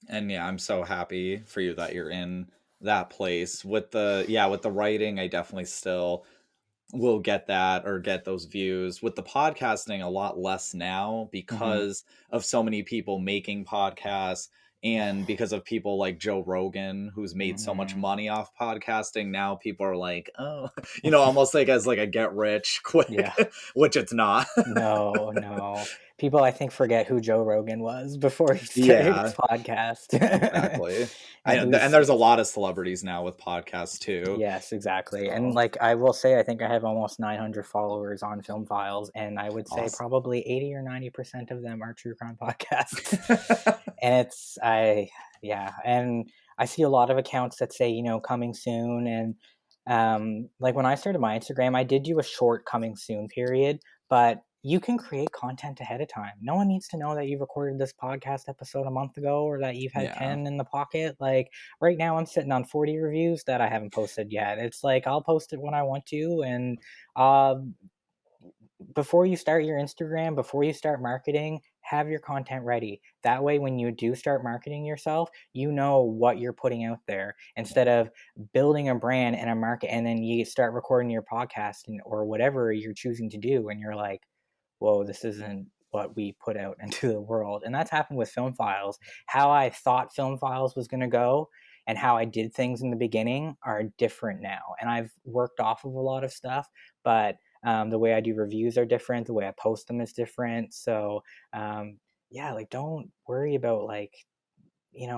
And yeah, I'm so happy for you that you're in that place. With the writing, I definitely still will get that or get those views. With the podcasting, a lot less now hmm because of so many people making podcasts and because of people like Joe Rogan who's made so much hmm money off podcasting. Now people are like, oh, almost like as like a get rich quick, Yeah. which it's not. No, no. People, I think, forget who Joe Rogan was before he started his Yeah, podcast. exactly. And he And was, there's a lot of celebrities now with podcasts too. yes, exactly. And So like I will say, I think I have almost 900 followers on Film Files, and I would say awesome. probably 80 or 90% of them are true crime podcasts. And yeah, and I see a lot of accounts that say, coming soon. And like when I started my Instagram, I did do a short coming soon period, but you can create content ahead of time. No one needs to know that you recorded this podcast episode a month ago, or that you've had Yeah. 10 in the pocket. Like right now, I'm sitting on 40 reviews that I haven't posted yet. It's like I'll post it when I want to. And uh, before you start your Instagram, before you start marketing, have your content ready. That way, when you do start marketing yourself, you know what you're putting out there, instead of building a brand and a market, and then you start recording your podcast or whatever you're choosing to do, and you're like, whoa, this isn't what we put out into the world. And that's happened with Film Files. How I thought Film Files was going to go and how I did things in the beginning are different now. And I've worked off of a lot of stuff, but the way I do reviews are different. The way I post them is different. So, yeah, like, don't worry about, like,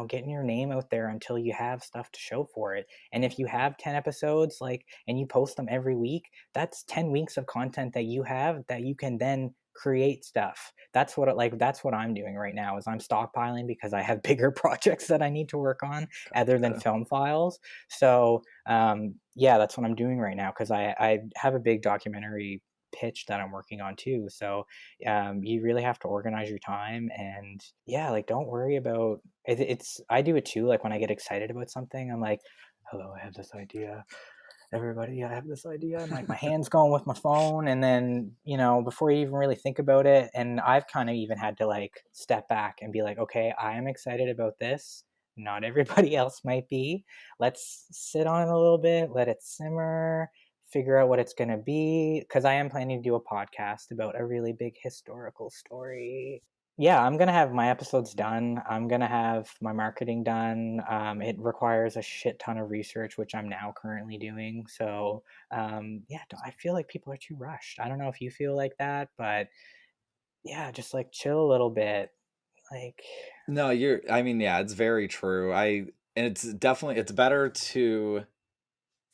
getting your name out there until you have stuff to show for it. And if you have 10 episodes, like, and you post them every week, that's 10 weeks of content that you have that you can then create stuff. That's what I'm doing right now, is I'm stockpiling because I have bigger projects that I need to work on other than Gotcha. film files. So, yeah, that's what I'm doing right now, because I have a big documentary pitch that I'm working on too. So you really have to organize your time, and yeah, like, don't worry about it. It's I do it too. Like, when I get excited about something, I'm like, hello, I have this idea. Everybody, I have this idea. And like, my hand's going with my phone, and then, before you even really think about it, and I've kind of even had to, like, step back and be like, okay, I am excited about this. Not everybody else might be. Let's sit on it a little bit, let it simmer, figure out what it's going to be, because I am planning to do a podcast about a really big historical story. Yeah, I'm going to have my episodes done. I'm going to have my marketing done. It requires a shit ton of research, which I'm now currently doing. So, yeah, I feel like people are too rushed. I don't know if you feel like that, but yeah, just like chill a little bit. Like, No, I mean, yeah, it's very true. And it's better to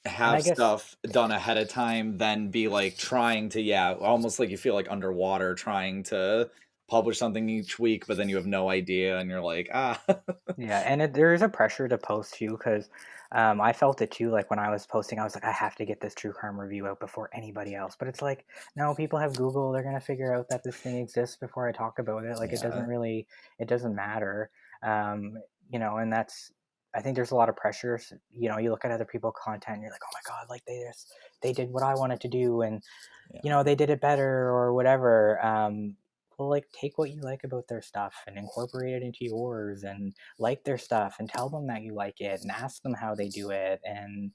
and I have guess, stuff done ahead of time than be like trying to, yeah, almost like you feel like underwater trying to publish something each week, but then you have no idea and you're like, ah. yeah, and there is a pressure to post too, because I felt it too. Like, when I was posting, I was like, I have to get this true crime review out before anybody else. But it's like, no, people have Google. They're gonna figure out that this thing exists before I talk about it. Like, Yeah. it doesn't matter. Um, and I think there's a lot of pressures. You look at other people's content, and you're like, oh my god, like, they did what I wanted to do, and Yeah. they did it better or whatever. Well, like, take what you like about their stuff and incorporate it into yours, and like their stuff and tell them that you like it, and ask them how they do it, and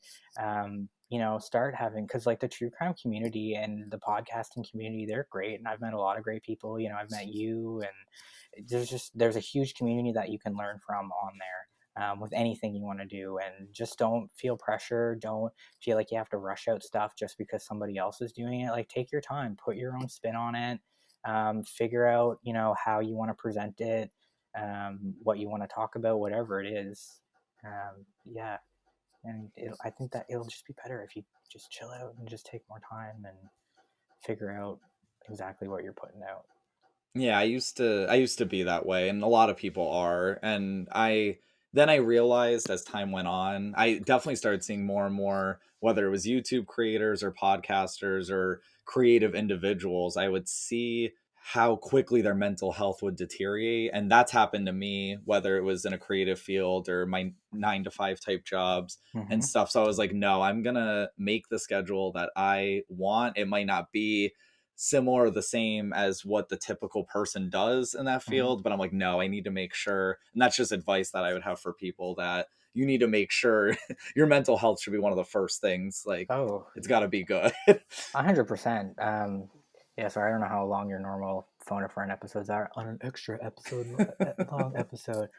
start having, because, like, the true crime community and the podcasting community, they're great, and I've met a lot of great people. I've met you, and there's a huge community that you can learn from on there. With anything you want to do, and just don't feel pressure. Don't feel like you have to rush out stuff just because somebody else is doing it. Like, take your time, put your own spin on it, figure out, how you want to present it, what you want to talk about, whatever it is. Yeah, and I think that it'll just be better if you just chill out and just take more time and figure out exactly what you're putting out. Yeah, I used to be that way, and a lot of people are. And I realized as time went on, I definitely started seeing more and more, whether it was YouTube creators or podcasters or creative individuals, I would see how quickly their mental health would deteriorate. And that's happened to me, whether it was in a creative field or my 9 to 5 type jobs and Mm-hmm. stuff. So I was like, no, I'm gonna make the schedule that I want. It might not be similar or the same as what the typical person does in that Mm-hmm. field, but I'm like, no, I need to make sure. And that's just advice that I would have for people, that you need to make sure your mental health should be one of the first things. Like, Oh, it's got to be good. 100%. Yeah, sorry, I don't know how long your normal phone a friend episodes are on an extra episode, long episode.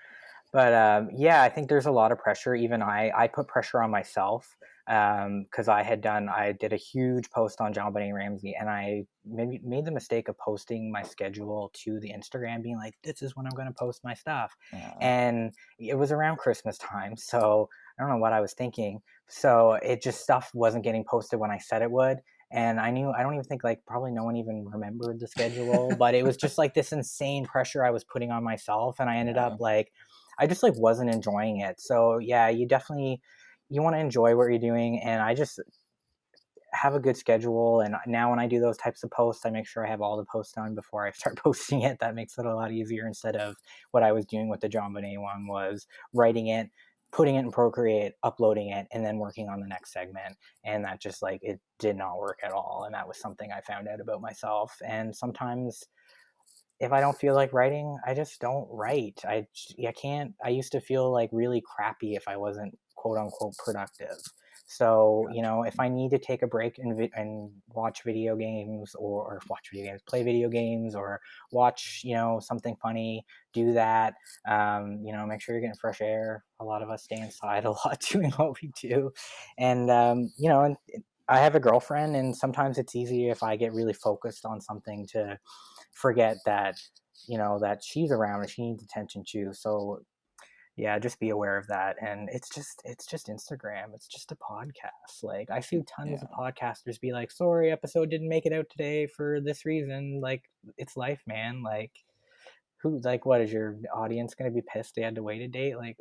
But yeah, I think there's a lot of pressure. Even I put pressure on myself, because I did a huge post on John Benet Ramsey, and I maybe made the mistake of posting my schedule to the Instagram, being like, this is when I'm going to post my stuff. Yeah. And it was around Christmas time. So I don't know what I was thinking. So it just, stuff wasn't getting posted when I said it would. And I don't even think, like, probably no one even remembered the schedule, but it was just like this insane pressure I was putting on myself. And I ended up, Yeah. like, I just, like, wasn't enjoying it. So yeah, you want to enjoy what you're doing, and I just have a good schedule. And now when I do those types of posts, I make sure I have all the posts done before I start posting it. That makes it a lot easier, instead of what I was doing with the John Bonet one, was writing it, putting it in Procreate, uploading it, and then working on the next segment. And that just, like, it did not work at all. And that was something I found out about myself. And sometimes if I don't feel like writing, I just don't write. I can't. I used to feel like really crappy if I wasn't quote unquote productive. So Gotcha. if I need to take a break and watch video games, or watch video games, play video games, or watch something funny, do that. Make sure you're getting fresh air. A lot of us stay inside a lot doing what we do, and and I have a girlfriend, and sometimes it's easy if I get really focused on something to forget that that she's around and she needs attention too. So yeah, just be aware of that. And it's just Instagram, it's just a podcast. Like, I see tons of Yeah. podcasters be like, sorry, episode didn't make it out today for this reason. Like, it's life, man. Like, who, like, what is your audience going to be pissed they had to wait a day? Like,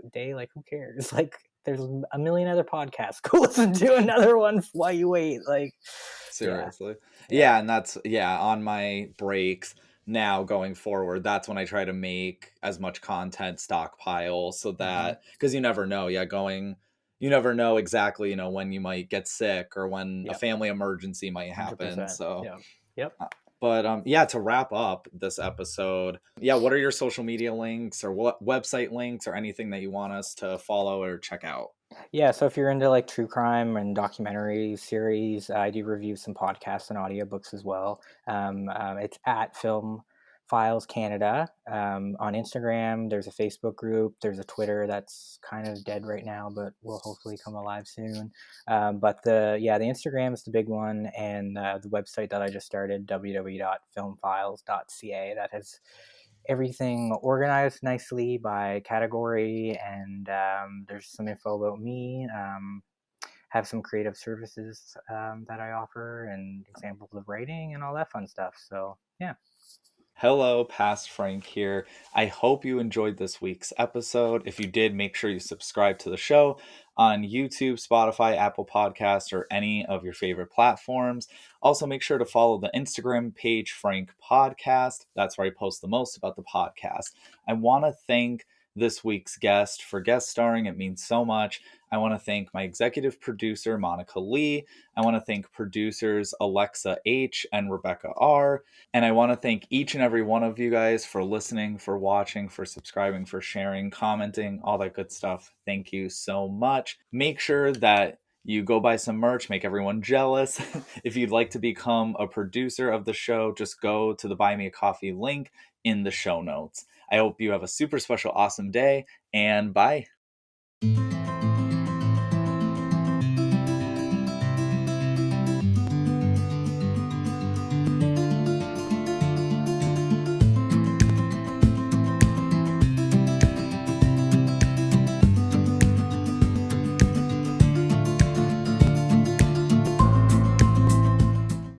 who cares? Like, there's a million other podcasts. Go listen to another one while you wait. Like, yeah, Seriously. yeah. Yeah, and that's on my breaks now going forward, that's when I try to make as much content stockpile so Hmm. that, because you never know exactly, when you might get sick or when a Yep. family emergency might happen. 100%. So Yeah. Yep. but yeah, to wrap up this episode, yeah, what are your social media links or what website links or anything that you want us to follow or check out? Yeah, so if you're into like true crime and documentary series, I do review some podcasts and audiobooks as well. It's at Film Files Canada on Instagram. There's a Facebook group. There's a Twitter that's kind of dead right now, but will hopefully come alive soon. But the Instagram is the big one, and the website that I just started, www.filmfiles.ca, that has everything organized nicely by category, and there's some info about me. Have some creative services that I offer, and examples of writing and all that fun stuff. So yeah. Hello, Past Frank here. I hope you enjoyed this week's episode. If you did, make sure you subscribe to the show on YouTube, Spotify, Apple Podcasts, or any of your favorite platforms. Also, make sure to follow the Instagram page, Frank Podcast. That's where I post the most about the podcast. I want to thank this week's guest for guest starring. It means so much. I want to thank my executive producer, Monica Leigh. I want to thank producers Alexa H. and Rebecca R. And I want to thank each and every one of you guys for listening, for watching, for subscribing, for sharing, commenting, all that good stuff. Thank you so much. Make sure that you go buy some merch, make everyone jealous. If you'd like to become a producer of the show, just go to the Buy Me a Coffee link in the show notes. I hope you have a super special, awesome day, and bye.